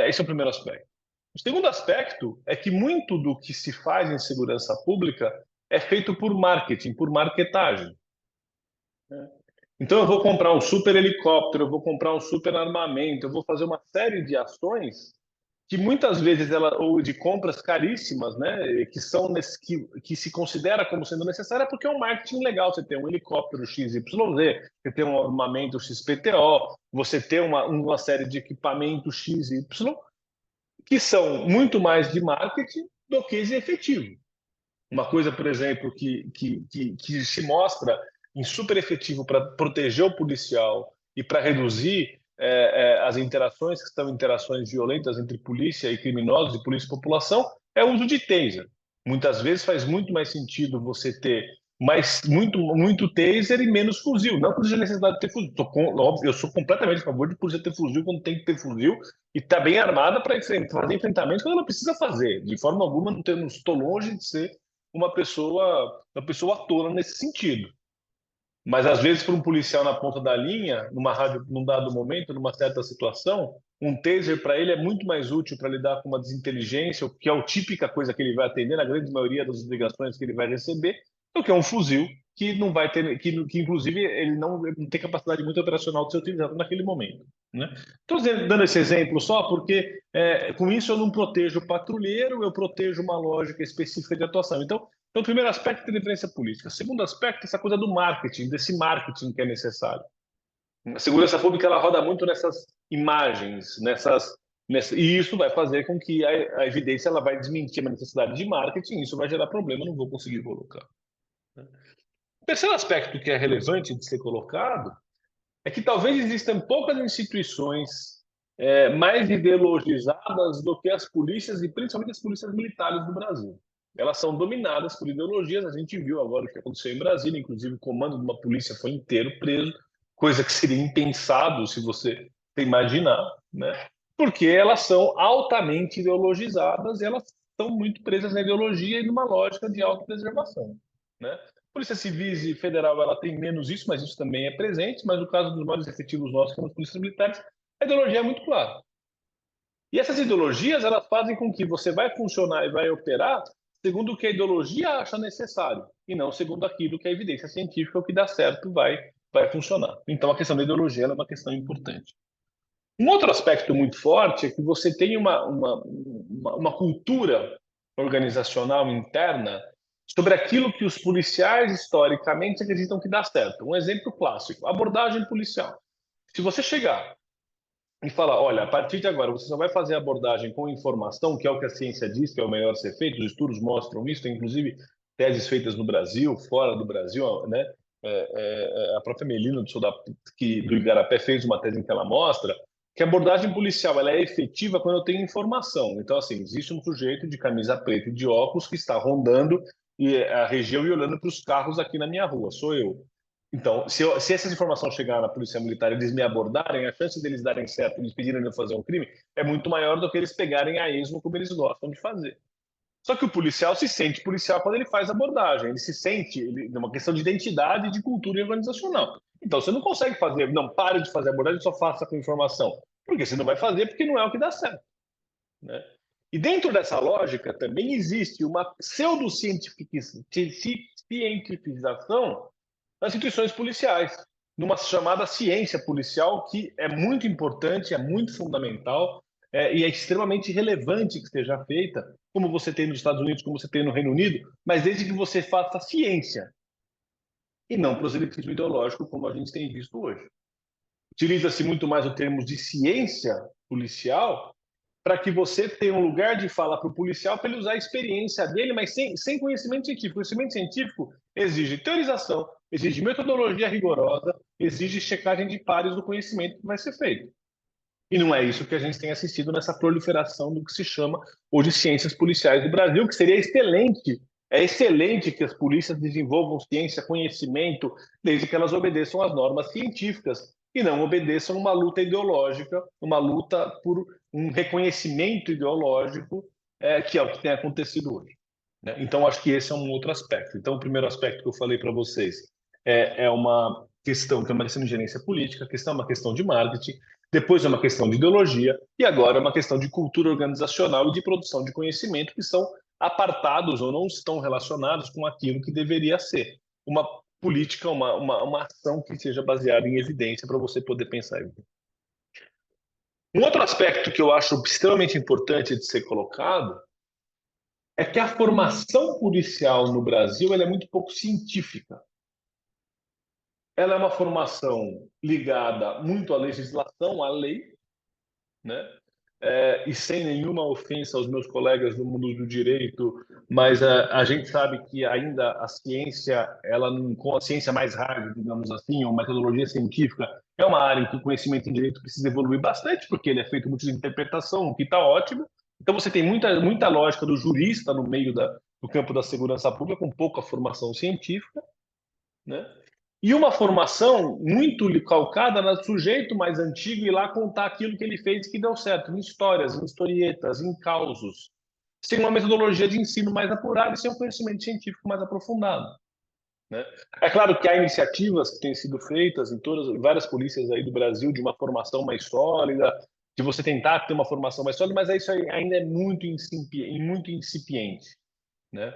Speaker 5: Esse é o primeiro aspecto. O segundo aspecto é que muito do que se faz em segurança pública é feito por marketing, por marketagem. Então eu vou comprar um super helicóptero, eu vou comprar um super armamento, eu vou fazer uma série de ações que muitas vezes ou de compras caríssimas, né, que se considera como sendo necessária porque é um marketing legal. Você tem um helicóptero XYZ, você tem um armamento XPTO, você tem uma série de equipamentos XY que são muito mais de marketing do que de efetivo. Uma coisa, por exemplo, que se mostra em super efetivo para proteger o policial e para reduzir as interações que são interações violentas entre polícia e criminosos e polícia e população, é o uso de taser. Muitas vezes faz muito mais sentido você ter muito taser e menos fuzil. Não por necessidade de ter fuzil. Eu sou completamente a favor de polícia ter fuzil quando tem que ter fuzil e estar bem armada para fazer enfrentamentos quando ela precisa fazer. De forma alguma, não estou longe de ser uma pessoa tola nesse sentido. Mas, às vezes, para um policial na ponta da linha, numa rádio, num dado momento, numa certa situação, um taser para ele é muito mais útil para lidar com uma desinteligência, que é a típica coisa que ele vai atender na grande maioria das ligações que ele vai receber, do que um fuzil que não vai ter, que inclusive ele não tem capacidade muito operacional de ser utilizado naquele momento, né? Estou dando esse exemplo só porque com isso eu não protejo o patrulheiro, eu protejo uma lógica específica de atuação. Então, o primeiro aspecto é a diferença política. O segundo aspecto é essa coisa do marketing, desse marketing que é necessário. A segurança pública ela roda muito nessas imagens, e isso vai fazer com que a evidência ela vai desmentir a necessidade de marketing, e isso vai gerar problema, não vou conseguir colocar. O terceiro aspecto que é relevante de ser colocado é que talvez existam poucas instituições mais ideologizadas do que as polícias, e principalmente as polícias militares do Brasil. Elas são dominadas por ideologias. A gente viu agora o que aconteceu em Brasília, inclusive o comando de uma polícia foi inteiro preso, coisa que seria impensado se você imaginar, né? Porque elas são altamente ideologizadas e elas estão muito presas na ideologia e numa lógica de autopreservação, né? Polícia Civil e Federal ela tem menos isso, mas isso também é presente. Mas no caso dos maiores efetivos nossos, como as polícias militares, a ideologia é muito clara. E essas ideologias elas fazem com que você vai funcionar e vai operar segundo o que a ideologia acha necessário, e não segundo aquilo que a evidência científica, o que dá certo, vai funcionar. Então, a questão da ideologia é uma questão importante. Um outro aspecto muito forte é que você tem uma cultura organizacional interna sobre aquilo que os policiais, historicamente, acreditam que dá certo. Um exemplo clássico, abordagem policial. Se você chegar e falar, olha, a partir de agora você só vai fazer abordagem com informação, que é o que a ciência diz que é o melhor a ser feito, os estudos mostram isso, tem inclusive teses feitas no Brasil, fora do Brasil, né? A própria Melina do Igarapé fez uma tese em que ela mostra que a abordagem policial ela é efetiva quando eu tenho informação. Então, assim, existe um sujeito de camisa preta e de óculos que está rondando a região e olhando para os carros aqui na minha rua, sou eu. Então, se essas informações chegarem na polícia militar e eles me abordarem, a chance deles darem certo e eles pedirem de eu fazer um crime é muito maior do que eles pegarem a esmo como eles gostam de fazer. Só que o policial se sente policial quando ele faz abordagem, ele se sente, é uma questão de identidade, de cultura organizacional. Então, você não consegue fazer, não, pare de fazer abordagem, só faça com informação. Porque você não vai fazer porque não é o que dá certo, né? E dentro dessa lógica também existe uma pseudocientificação das instituições policiais, numa chamada ciência policial, que é muito importante, é muito fundamental e é extremamente relevante que seja feita, como você tem nos Estados Unidos, como você tem no Reino Unido, mas desde que você faça ciência e não proselitismo ideológico, como a gente tem visto hoje. Utiliza-se muito mais o termo de ciência policial para que você tenha um lugar de fala para o policial para ele usar a experiência dele, mas sem conhecimento científico. Conhecimento científico exige teorização, exige metodologia rigorosa, exige checagem de pares do conhecimento que vai ser feito. E não é isso que a gente tem assistido nessa proliferação do que se chama hoje ciências policiais do Brasil, que seria excelente. É excelente que as polícias desenvolvam ciência, conhecimento, desde que elas obedeçam às normas científicas e não obedeçam uma luta ideológica, uma luta por um reconhecimento ideológico, que é o que tem acontecido hoje, né? Então, acho que esse é um outro aspecto. Então, o primeiro aspecto que eu falei para vocês é uma questão que é uma questão de gerência política, a questão é uma questão de marketing, depois é uma questão de ideologia, e agora é uma questão de cultura organizacional e de produção de conhecimento, que são apartados ou não estão relacionados com aquilo que deveria ser uma política, uma ação que seja baseada em evidência para você poder pensar. Um outro aspecto que eu acho extremamente importante de ser colocado é que a formação policial no Brasil ela é muito pouco científica. Ela é uma formação ligada muito à legislação, à lei, né? E sem nenhuma ofensa aos meus colegas do mundo do direito, mas a gente sabe que ainda a ciência, ela com a ciência mais hard, digamos assim, ou metodologia científica, é uma área em que o conhecimento em direito precisa evoluir bastante, porque ele é feito muito de interpretação, o que está ótimo. Então você tem muita lógica do jurista no meio do campo da segurança pública, com pouca formação científica, né? E uma formação muito calcada no sujeito mais antigo ir lá contar aquilo que ele fez que deu certo, em histórias, em historietas, em causos, sem uma metodologia de ensino mais apurada e sem um conhecimento científico mais aprofundado, né? É claro que há iniciativas que têm sido feitas em várias polícias aí do Brasil de uma formação mais sólida, de você tentar ter uma formação mais sólida, mas isso ainda é muito incipiente, né?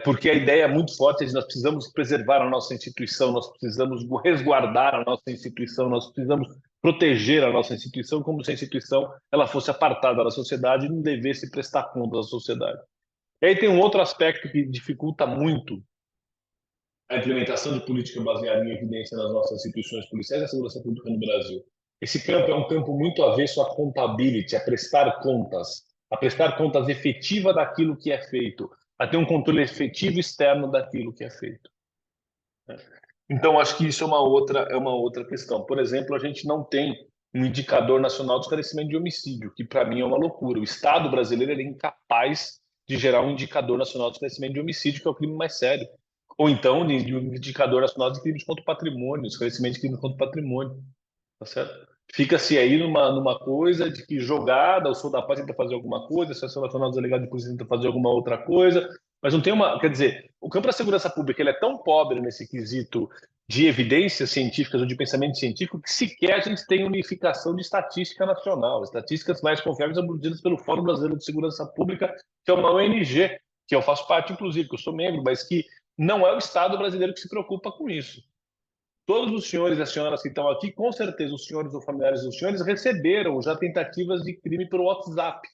Speaker 5: Porque a ideia é muito forte de nós precisamos preservar a nossa instituição, nós precisamos resguardar a nossa instituição, nós precisamos proteger a nossa instituição como se a instituição ela fosse apartada da sociedade e não devesse prestar conta da sociedade. E aí tem um outro aspecto que dificulta muito a implementação de política baseada em evidência nas nossas instituições policiais e a segurança pública no Brasil. Esse campo é um campo muito avesso à accountability, a prestar contas efetiva daquilo que é feito, a ter um controle efetivo externo daquilo que é feito. Então, acho que isso é uma outra questão. Por exemplo, a gente não tem um indicador nacional de esclarecimento de homicídio, que para mim é uma loucura. O Estado brasileiro é incapaz de gerar um indicador nacional de esclarecimento de homicídio, que é o crime mais sério. Ou então, de um indicador nacional de crimes contra o patrimônio, esclarecimento de crimes contra o patrimônio. Tá certo? Fica-se aí numa coisa de que jogada, o Sou da Paz tenta fazer alguma coisa, a Associação Nacional dos Delegados de Polícia tenta fazer alguma outra coisa, mas não tem uma... Quer dizer, o campo da segurança pública ele é tão pobre nesse quesito de evidências científicas ou de pensamento científico que sequer a gente tem unificação de estatística nacional. Estatísticas mais confiáveis são produzidas pelo Fórum Brasileiro de Segurança Pública, que é uma ONG, que eu faço parte, inclusive, que eu sou membro, mas que não é o Estado brasileiro que se preocupa com isso. Todos os senhores e as senhoras que estão aqui, com certeza os senhores ou familiares dos senhores receberam já tentativas de crime por WhatsApp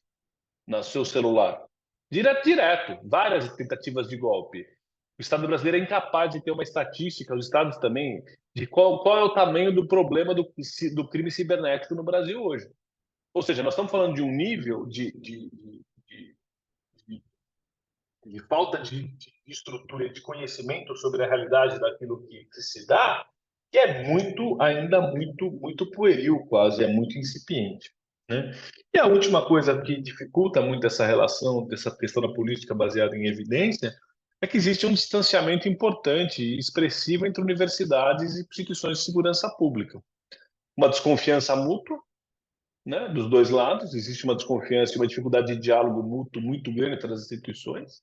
Speaker 5: no seu celular. Direto, várias tentativas de golpe. O Estado brasileiro é incapaz de ter uma estatística, os estados também, de qual é o tamanho do problema do crime cibernético no Brasil hoje. Ou seja, nós estamos falando de um nível de falta de estrutura e de conhecimento sobre a realidade daquilo que se dá, que é ainda muito pueril, quase, é muito incipiente, né? E a última coisa que dificulta muito essa relação, dessa questão da política baseada em evidência, é que existe um distanciamento importante e expressivo entre universidades e instituições de segurança pública. Uma desconfiança mútua, né, dos dois lados, existe uma desconfiança e uma dificuldade de diálogo mútuo muito grande entre as instituições.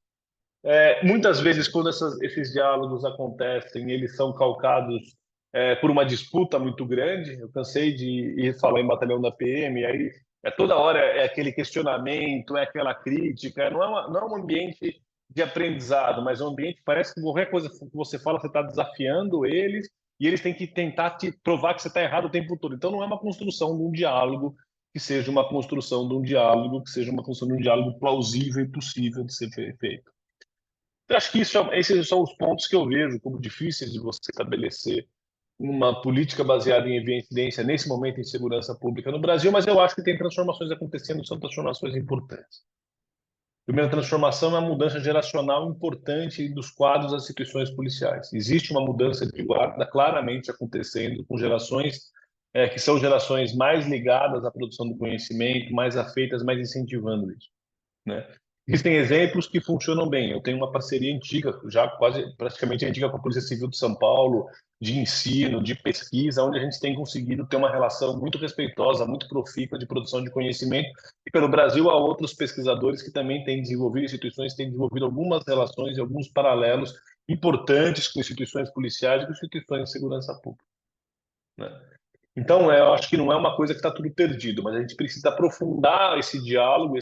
Speaker 5: Muitas vezes, quando esses diálogos acontecem, eles são calcados por uma disputa muito grande. Eu cansei de ir falar em batalhão da PM, e aí toda hora é aquele questionamento, é aquela crítica. Não é um ambiente de aprendizado, mas é um ambiente que parece que qualquer coisa que você fala, você está desafiando eles, e eles têm que tentar te provar que você está errado o tempo todo. Então, não é uma construção de um diálogo que seja uma construção de um diálogo, que seja uma construção de um diálogo plausível e possível de ser feito. Eu acho que esses são os pontos que eu vejo como difíceis de você estabelecer uma política baseada em evidência nesse momento em segurança pública no Brasil, mas eu acho que tem transformações acontecendo, são transformações importantes. A primeira transformação é a mudança geracional importante dos quadros das instituições policiais. Existe uma mudança de guarda claramente acontecendo com gerações que são gerações mais ligadas à produção do conhecimento, mais afeitas, mais incentivando isso, né? Existem exemplos que funcionam bem. Eu tenho uma parceria antiga, já quase praticamente antiga, com a Polícia Civil de São Paulo, de ensino, de pesquisa, onde a gente tem conseguido ter uma relação muito respeitosa, muito profícua de produção de conhecimento. E pelo Brasil há outros pesquisadores que também têm desenvolvido, instituições têm desenvolvido algumas relações e alguns paralelos importantes com instituições policiais e com instituições de segurança pública, né? Então, eu acho que não é uma coisa que está tudo perdido, mas a gente precisa aprofundar esse diálogo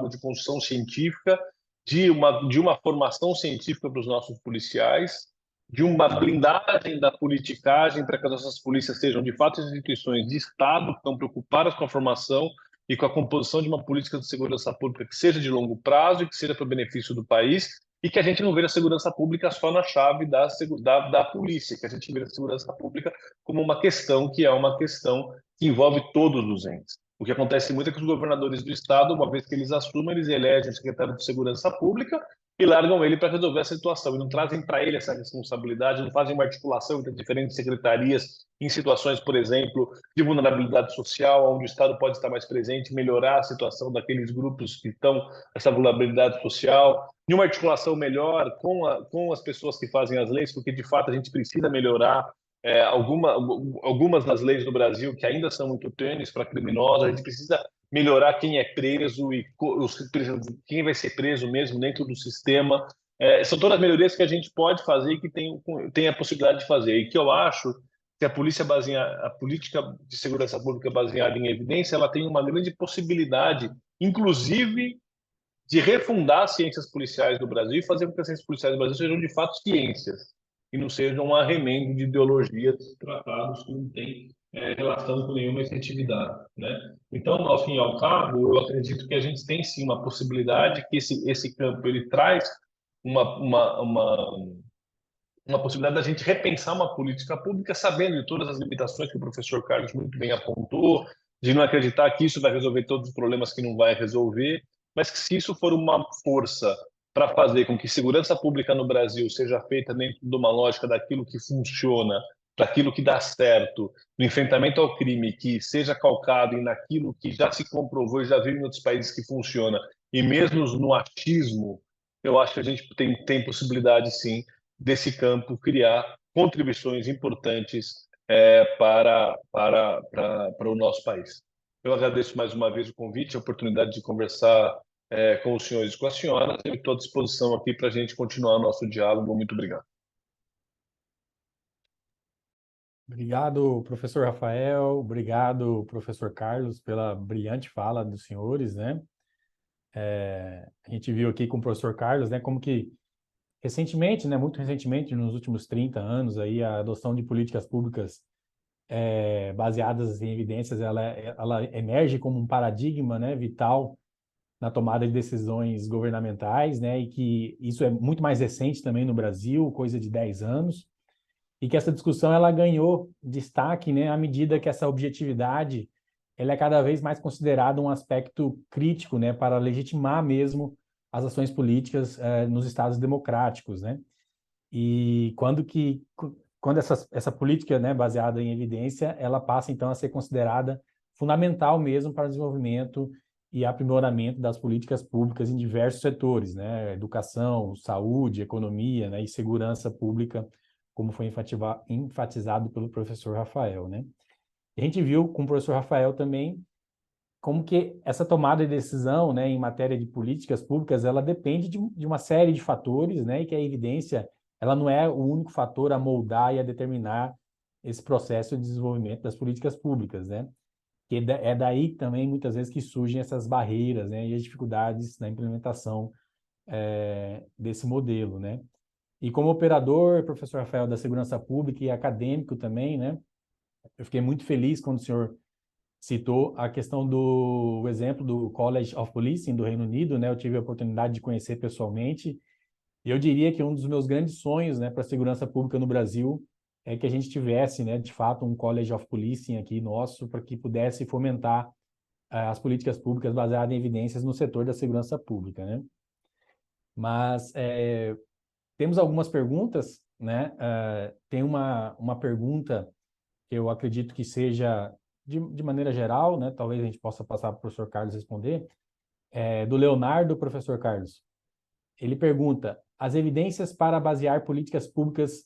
Speaker 5: de construção científica, de uma formação científica para os nossos policiais, de uma blindagem da politicagem para que as nossas polícias sejam, de fato, instituições de Estado que estão preocupadas com a formação e com a composição de uma política de segurança pública que seja de longo prazo e que seja para o benefício do país, e que a gente não veja a segurança pública só na chave da polícia, que a gente veja a segurança pública como uma questão que é uma questão que envolve todos os entes. O que acontece muito é que os governadores do estado, uma vez que eles assumem, eles elegem o secretário de Segurança Pública e largam ele para resolver a situação. E não trazem para ele essa responsabilidade, não fazem uma articulação entre diferentes secretarias em situações, por exemplo, de vulnerabilidade social, onde o Estado pode estar mais presente, melhorar a situação daqueles grupos que estão essa vulnerabilidade social, de uma articulação melhor com as pessoas que fazem as leis, porque de fato a gente precisa melhorar algumas das leis do Brasil que ainda são muito tênues para criminosos. A gente precisa melhorar quem é preso e quem vai ser preso mesmo dentro do sistema. São todas melhorias que a gente pode fazer e que tem a possibilidade de fazer. E que eu acho que a política de segurança pública baseada em evidência, ela tem uma grande possibilidade, inclusive, de refundar as ciências policiais do Brasil e fazer com que as ciências policiais do Brasil sejam de fato ciências e não sejam um arremendo de ideologias tratados que não têm relação com nenhuma efetividade, né? Então, ao fim e ao cabo, eu acredito que a gente tem sim uma possibilidade que esse campo ele traz uma, uma, uma, uma possibilidade da gente repensar uma política pública sabendo de todas as limitações que o professor Carlos muito bem apontou, de não acreditar que isso vai resolver todos os problemas que não vai resolver, mas que se isso for uma força para fazer com que segurança pública no Brasil seja feita dentro de uma lógica daquilo que funciona, daquilo que dá certo, do enfrentamento ao crime, que seja calcado naquilo que já se comprovou e já viu em outros países que funciona, e mesmo no achismo, eu acho que a gente tem possibilidade, sim, desse campo criar contribuições importantes para o nosso país. Eu agradeço mais uma vez o convite, a oportunidade de conversar com os senhores e com as senhoras. Eu estou à disposição aqui para a gente continuar o nosso diálogo. Muito obrigado.
Speaker 1: Obrigado, professor Rafael. Obrigado, professor Carlos, pela brilhante fala dos senhores, né? A gente viu aqui com o professor Carlos, né, como que recentemente, né, muito recentemente, nos últimos 30 anos, aí, a adoção de políticas públicas baseadas em evidências, ela emerge como um paradigma, né, vital na tomada de decisões governamentais, né, e que isso é muito mais recente também no Brasil, coisa de 10 anos, e que essa discussão ela ganhou destaque, né, à medida que essa objetividade ela é cada vez mais considerada um aspecto crítico, né, para legitimar mesmo as ações políticas nos estados democráticos, né? E quando essa política, né, baseada em evidência, ela passa então a ser considerada fundamental mesmo para o desenvolvimento e aprimoramento das políticas públicas em diversos setores, né? Educação, saúde, economia, né, e segurança pública, como foi enfatizado pelo professor Rafael, né? A gente viu com o professor Rafael também como que essa tomada de decisão, né, em matéria de políticas públicas, ela depende de uma série de fatores, né, e que a evidência, ela não é o único fator a moldar e a determinar esse processo de desenvolvimento das políticas públicas, né? Que é daí também, muitas vezes, que surgem essas barreiras, né, e as dificuldades na implementação desse modelo, né? E como operador, professor Rafael, da segurança pública e acadêmico também, né, eu fiquei muito feliz quando o senhor citou a questão do exemplo do College of Policing do Reino Unido, né? Eu tive a oportunidade de conhecer pessoalmente. E eu diria que um dos meus grandes sonhos, né, para a segurança pública no Brasil é que a gente tivesse, né, de fato, um College of Policing aqui nosso para que pudesse fomentar as políticas públicas baseadas em evidências no setor da segurança pública, né? Mas temos algumas perguntas, né? Tem uma pergunta que eu acredito que seja, de maneira geral, né, talvez a gente possa passar para o professor Carlos responder, do Leonardo, professor Carlos. Ele pergunta: as evidências para basear políticas públicas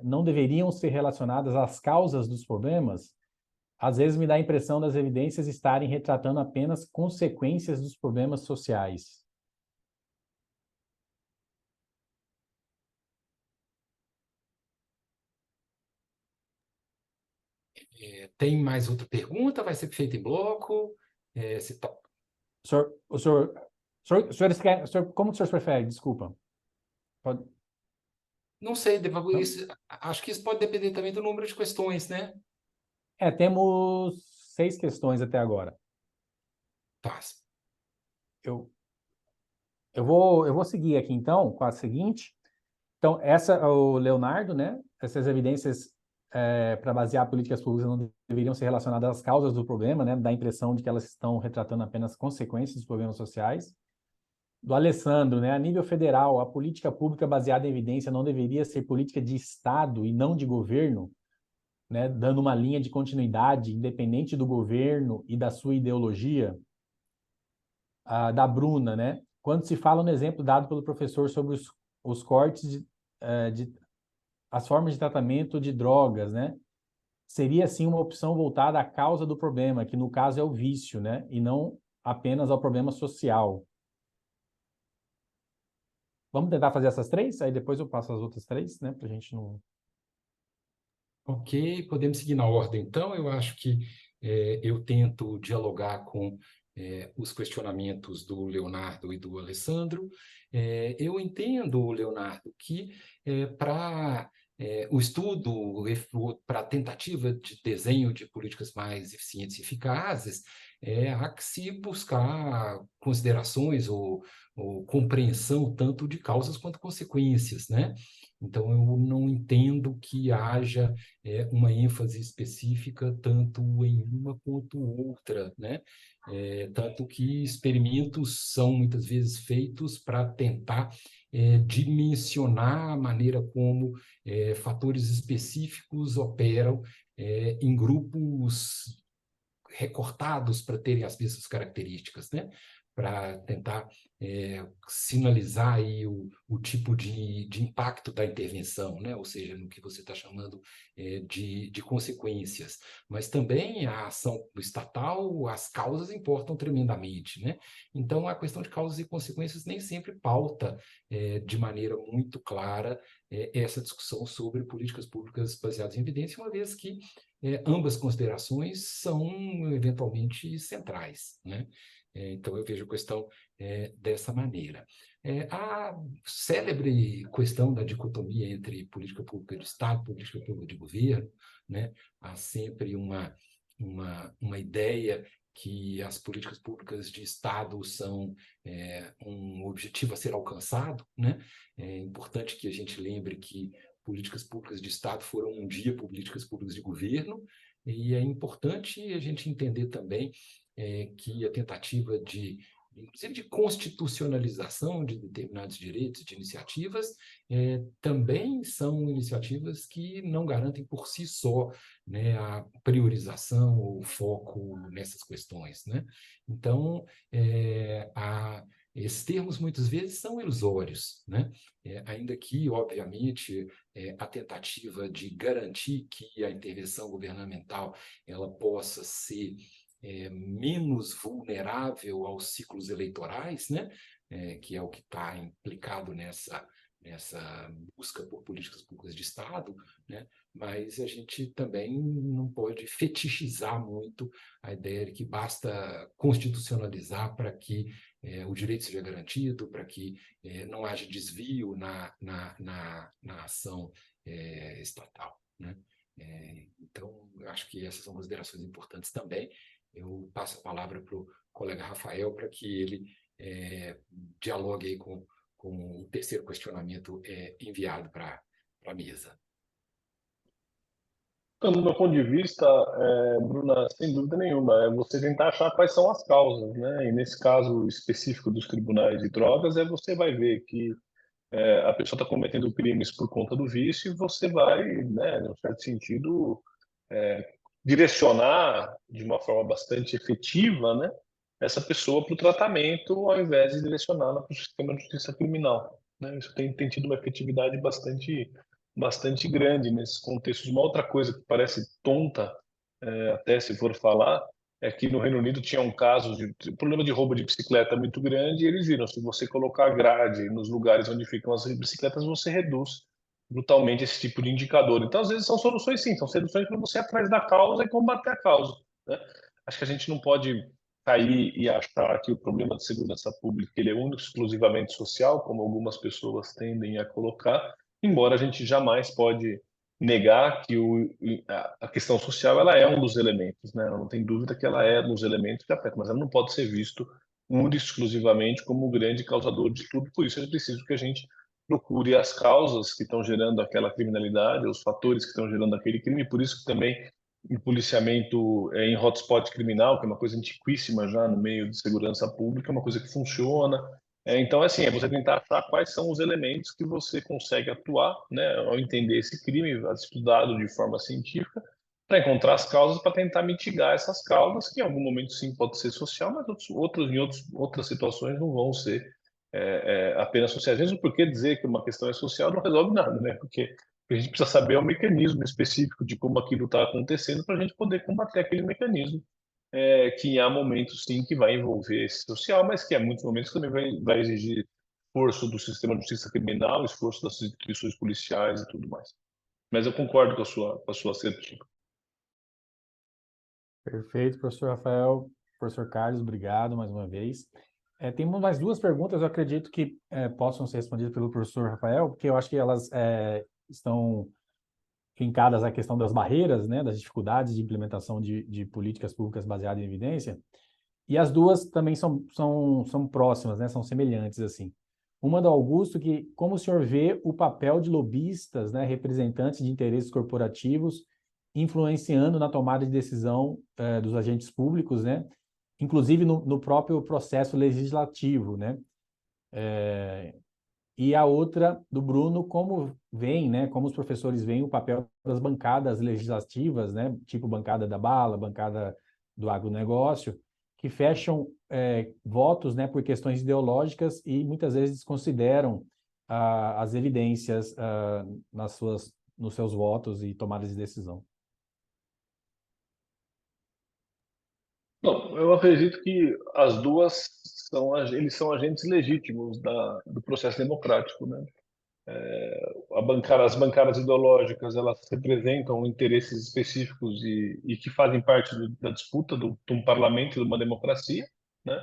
Speaker 1: não deveriam ser relacionadas às causas dos problemas? Às vezes me dá a impressão das evidências estarem retratando apenas consequências dos problemas sociais.
Speaker 4: Tem mais outra pergunta? Vai ser feita em bloco? Se tá...
Speaker 1: Como os senhores preferem? Desculpa. Pode...
Speaker 4: Não sei, acho que isso pode depender também do número de questões, né?
Speaker 1: Temos 6 questões até agora.
Speaker 4: Tá.
Speaker 1: Eu vou seguir aqui, então, com a seguinte. Então, o Leonardo, né? Essas evidências para basear políticas públicas não deveriam ser relacionadas às causas do problema, né? Dá a impressão de que elas estão retratando apenas consequências dos problemas sociais. Do Alessandro, né? A nível federal, a política pública baseada em evidência não deveria ser política de Estado e não de governo, né? Dando uma linha de continuidade independente do governo e da sua ideologia. Da Bruna, né? Quando se fala no exemplo dado pelo professor sobre os cortes as formas de tratamento de drogas, né? Seria assim uma opção voltada à causa do problema, que no caso é o vício, né? E não apenas ao problema social. Vamos tentar fazer essas 3? Aí depois eu passo as outras 3, né? Para a gente não...
Speaker 4: Ok, podemos seguir na ordem. Então, eu acho que eu tento dialogar com os questionamentos do Leonardo e do Alessandro. Eu entendo, Leonardo, que para o estudo, para a tentativa de desenho de políticas mais eficientes e eficazes, há que se buscar considerações ou compreensão tanto de causas quanto consequências, né? Então, eu não entendo que haja uma ênfase específica tanto em uma quanto outra, né? Tanto que experimentos são muitas vezes feitos para tentar dimensionar a maneira como fatores específicos operam em grupos recortados para terem as mesmas características, né? Para tentar sinalizar aí o tipo de impacto da intervenção, né? Ou seja, no que você está chamando de consequências. Mas também a ação estatal, as causas importam tremendamente, né? Então, a questão de causas e consequências nem sempre pauta de maneira muito clara essa discussão sobre políticas públicas baseadas em evidência, uma vez que ambas considerações são eventualmente centrais, né? Então, eu vejo a questão dessa maneira. A célebre questão da dicotomia entre política pública de Estado e política pública de governo, né? Há sempre uma ideia que as políticas públicas de Estado são um objetivo a ser alcançado, né? É importante que a gente lembre que políticas públicas de Estado foram um dia políticas públicas de governo, e é importante a gente entender também que a tentativa inclusive de constitucionalização de determinados direitos, de iniciativas, também são iniciativas que não garantem por si só, né, a priorização ou foco nessas questões, né? Então, esses termos muitas vezes são ilusórios, né? Ainda que, obviamente, a tentativa de garantir que a intervenção governamental ela possa ser menos vulnerável aos ciclos eleitorais, né? Que é o que está implicado nessa busca por políticas públicas de Estado, né? Mas a gente também não pode fetichizar muito a ideia de que basta constitucionalizar para que o direito seja garantido, para que não haja desvio na ação estatal, né? Então, eu acho que essas são considerações importantes também. Eu passo a palavra para o colega Rafael para que ele dialogue aí com o terceiro questionamento enviado para a mesa.
Speaker 5: Então, do meu ponto de vista, Bruna, sem dúvida nenhuma, é você tentar achar quais são as causas, né? E nesse caso específico dos tribunais de drogas, você vai ver que a pessoa está cometendo crimes por conta do vício e você vai, né, em um certo sentido, direcionar de uma forma bastante efetiva, né, essa pessoa para o tratamento, ao invés de direcioná-la para o sistema de justiça criminal, né? Isso tem tido uma efetividade bastante grande nesses contextos. Uma outra coisa que parece tonta, até se for falar, é que no Reino Unido tinha um caso de problema de roubo de bicicleta muito grande, e eles viram, se você colocar grade nos lugares onde ficam as bicicletas, você reduz brutalmente esse tipo de indicador. Então, às vezes, são soluções, sim, são soluções para você ir atrás da causa e combater a causa, né? Acho que a gente não pode cair e achar que o problema de segurança pública ele é único, exclusivamente social, como algumas pessoas tendem a colocar, embora a gente jamais pode negar que a questão social ela é um dos elementos, né? Não tem dúvida que ela é um dos elementos que afeta, mas ela não pode ser visto único exclusivamente como o grande causador de tudo. Por isso é preciso que a gente procure as causas que estão gerando aquela criminalidade, os fatores que estão gerando aquele crime. Por isso que também o policiamento em hotspot criminal, que é uma coisa antiquíssima já no meio de segurança pública, é uma coisa que funciona. Então, assim, é você tentar achar quais são os elementos que você consegue atuar, né, ao entender esse crime, estudado de forma científica, para encontrar as causas, para tentar mitigar essas causas, que em algum momento sim pode ser social, mas outras situações não vão ser apenas sociais. Mesmo porque dizer que uma questão é social não resolve nada, né? Porque a gente precisa saber o mecanismo específico de como aquilo está acontecendo para a gente poder combater aquele mecanismo, que há momentos sim que vai envolver esse social, mas que há muitos momentos também vai exigir esforço do sistema de justiça criminal, esforço das instituições policiais e tudo mais. Mas eu concordo com a sua assertiva.
Speaker 1: Perfeito, professor Rafael. Professor Carlos, obrigado mais uma vez. Temos mais duas perguntas, eu acredito que possam ser respondidas pelo professor Rafael, porque eu acho que elas estão fincadas à questão das barreiras, né, das dificuldades de implementação de políticas públicas baseadas em evidência, e as duas também são próximas, né, são semelhantes, assim. Uma do Augusto, que como o senhor vê o papel de lobistas, né, representantes de interesses corporativos, influenciando na tomada de decisão dos agentes públicos, né, inclusive no próprio processo legislativo, né? E a outra do Bruno, como vem, né, como os professores veem o papel das bancadas legislativas, né, tipo bancada da bala, bancada do agronegócio, que fecham votos, né, por questões ideológicas e muitas vezes desconsideram as evidências nos seus votos e tomadas de decisão.
Speaker 5: Não, eu acredito que as duas eles são agentes legítimos do processo democrático, né? As bancadas ideológicas, elas representam interesses específicos e que fazem parte da disputa de um parlamento, de uma democracia, né?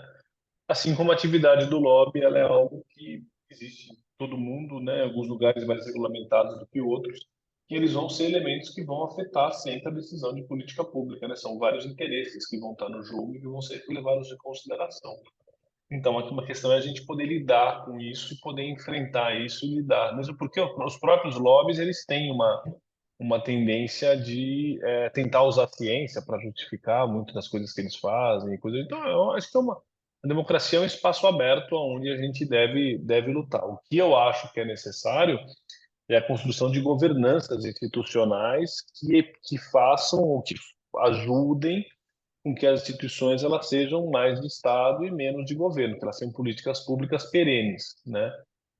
Speaker 5: Assim como a atividade do lobby, ela é algo que existe em todo mundo, né? Em alguns lugares mais regulamentados do que outros, e eles vão ser elementos que vão afetar sempre a decisão de política pública, né? São vários interesses que vão estar no jogo e que vão ser levados em consideração. Então, aqui uma questão é a gente poder lidar com isso e poder enfrentar isso e lidar. Mesmo porque os próprios lobbies, eles têm uma tendência de tentar usar a ciência para justificar muitas das coisas que eles fazem. Então, eu acho que a democracia é um espaço aberto onde a gente deve lutar. O que eu acho que é necessário é a construção de governanças institucionais que façam ou que ajudem com que as instituições elas sejam mais de Estado e menos de governo, que elas sejam políticas públicas perenes, né?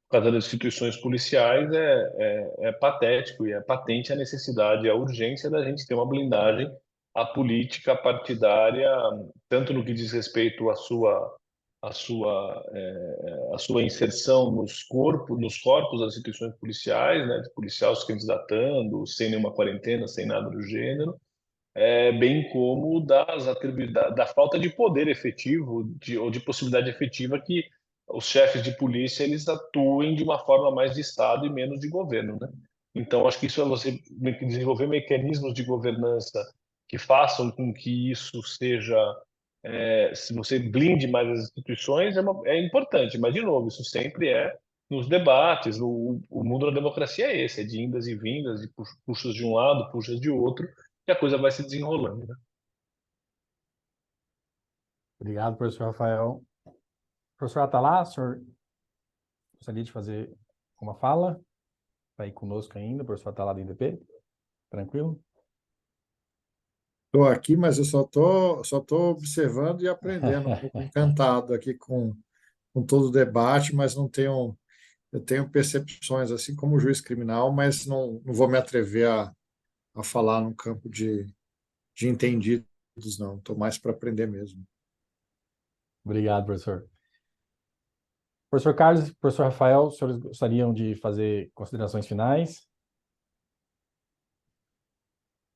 Speaker 5: Por causa das instituições policiais é patético e é patente a necessidade, a urgência da gente ter uma blindagem à política partidária, tanto no que diz respeito à sua inserção nos corpos das instituições policiais, né, de policial se candidatando, sem nenhuma quarentena, sem nada do gênero, bem como da falta de poder efetivo ou de possibilidade efetiva que os chefes de polícia eles atuem de uma forma mais de Estado e menos de governo, né? Então, acho que isso é você desenvolver mecanismos de governança que façam com que isso seja, se você blinde mais as instituições, é importante, mas, de novo, isso sempre é nos debates. O mundo da democracia é esse, é de indas e vindas, de puxas de um lado, puxas de outro, e a coisa vai se desenrolando, né?
Speaker 1: Obrigado, professor Rafael. Professor Atalá, o senhor gostaria de fazer uma fala? Está aí conosco ainda, o professor Atalá do IDP? Tranquilo?
Speaker 2: Estou aqui, mas eu só tô observando e aprendendo, um pouco encantado aqui com todo o debate, mas não tenho, eu tenho percepções, assim como o juiz criminal, mas não vou me atrever a falar no campo de entendidos, não. Estou mais para aprender mesmo.
Speaker 1: Obrigado, professor. Professor Carlos, professor Rafael, os senhores gostariam de fazer considerações finais?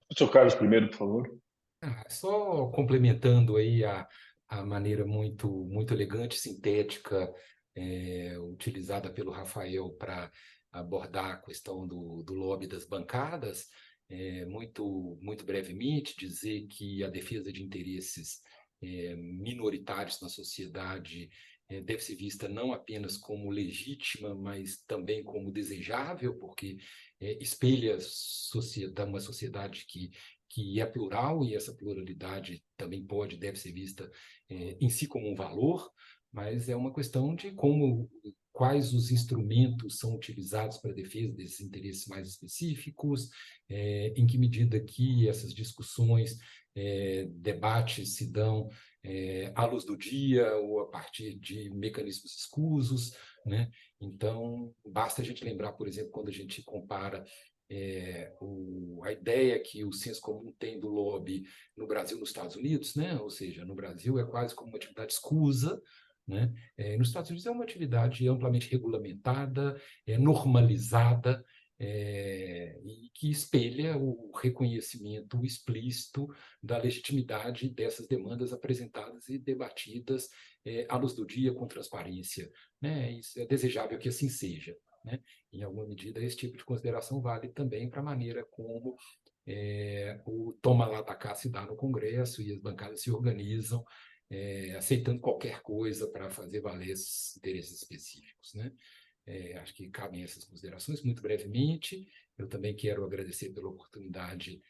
Speaker 5: Professor Carlos, primeiro, por favor.
Speaker 4: Só complementando aí a maneira muito elegante, sintética, utilizada pelo Rafael para abordar a questão do lobby das bancadas, muito brevemente, dizer que a defesa de interesses minoritários na sociedade deve ser vista não apenas como legítima, mas também como desejável, porque espelha uma sociedade que é plural, e essa pluralidade também deve ser vista em si como um valor, mas é uma questão de quais os instrumentos são utilizados para a defesa desses interesses mais específicos, em que medida que essas discussões, debates se dão à luz do dia ou a partir de mecanismos escusos, né? Então, basta a gente lembrar, por exemplo, quando a gente compara a ideia que o senso comum tem do lobby no Brasil e nos Estados Unidos, né? Ou seja, no Brasil é quase como uma atividade escusa, né? Nos Estados Unidos é uma atividade amplamente regulamentada, normalizada, e que espelha o reconhecimento explícito da legitimidade dessas demandas apresentadas e debatidas à luz do dia, com transparência, né? Isso é desejável que assim seja, né? Em alguma medida, esse tipo de consideração vale também para a maneira como o toma lá da cá se dá no Congresso e as bancadas se organizam, aceitando qualquer coisa para fazer valer esses interesses específicos, né? Acho que cabem essas considerações. Muito brevemente, eu também quero agradecer pela oportunidade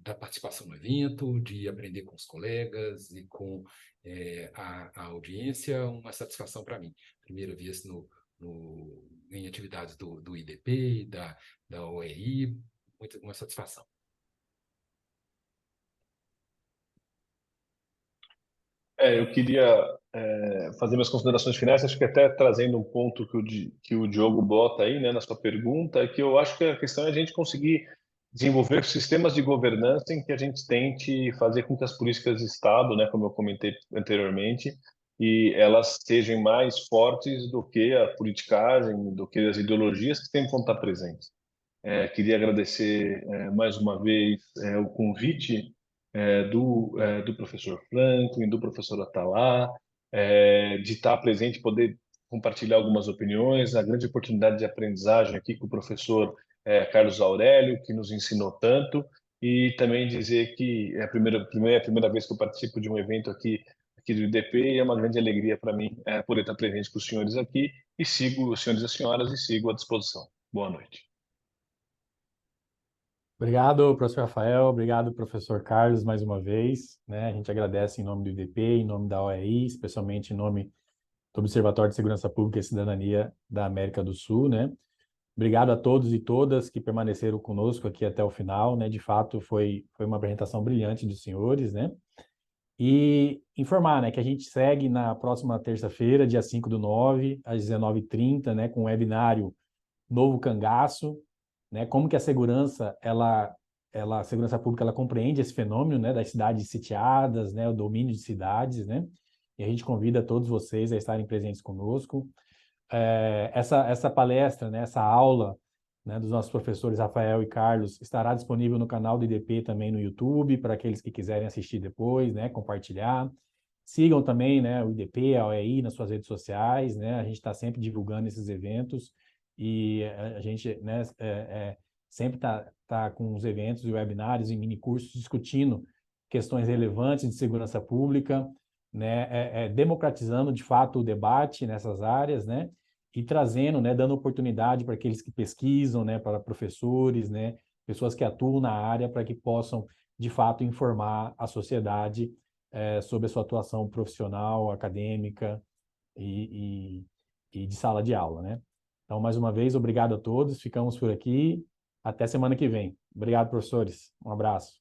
Speaker 4: da participação no evento, de aprender com os colegas e com a audiência, uma satisfação para mim. Primeira vez em atividades do IDP e da OEI, uma satisfação.
Speaker 5: Eu queria fazer minhas considerações finais, acho que até trazendo um ponto que o Diogo bota aí, né, na sua pergunta, é que eu acho que a questão é a gente conseguir desenvolver sistemas de governança em que a gente tente fazer com que as políticas de Estado, né, como eu comentei anteriormente, e elas sejam mais fortes do que a politicagem, do que as ideologias que sempre vão estar presentes. Queria agradecer mais uma vez o convite do professor Franklin, do professor Atalá, de estar presente, poder compartilhar algumas opiniões, a grande oportunidade de aprendizagem aqui com o professor Carlos Aurélio, que nos ensinou tanto, e também dizer que é a primeira vez que eu participo de um evento aqui do IDP, e é uma grande alegria para mim poder estar presente com os senhores aqui, e sigo os senhores e as senhoras, e sigo à disposição. Boa noite.
Speaker 1: Obrigado, professor Rafael. Obrigado, professor Carlos, mais uma vez, né? A gente agradece em nome do IDP, em nome da OEI, especialmente em nome do Observatório de Segurança Pública e Cidadania da América do Sul, né? Obrigado a todos e todas que permaneceram conosco aqui até o final, né? De fato, foi uma apresentação brilhante dos senhores, né? E informar, né, que a gente segue na próxima terça-feira, dia 5/9, às 19h30, né, com o webinário Novo Cangaço, né? Como que a segurança, a segurança pública, ela compreende esse fenômeno, né, das cidades sitiadas, né, o domínio de cidades, né? E a gente convida todos vocês a estarem presentes conosco. Essa palestra, né, essa aula, né, dos nossos professores Rafael e Carlos estará disponível no canal do IDP também no YouTube, para aqueles que quiserem assistir depois, né, compartilhar. Sigam também, né, o IDP, a OEI nas suas redes sociais, né? A gente está sempre divulgando esses eventos e a gente, né, sempre tá com os eventos e webinários e minicursos discutindo questões relevantes de segurança pública, né, democratizando de fato o debate nessas áreas, né, e trazendo, né, dando oportunidade para aqueles que pesquisam, né, para professores, né, pessoas que atuam na área, para que possam de fato informar a sociedade sobre a sua atuação profissional, acadêmica e de sala de aula, né? Então, mais uma vez, obrigado a todos, ficamos por aqui, até semana que vem. Obrigado, professores, um abraço.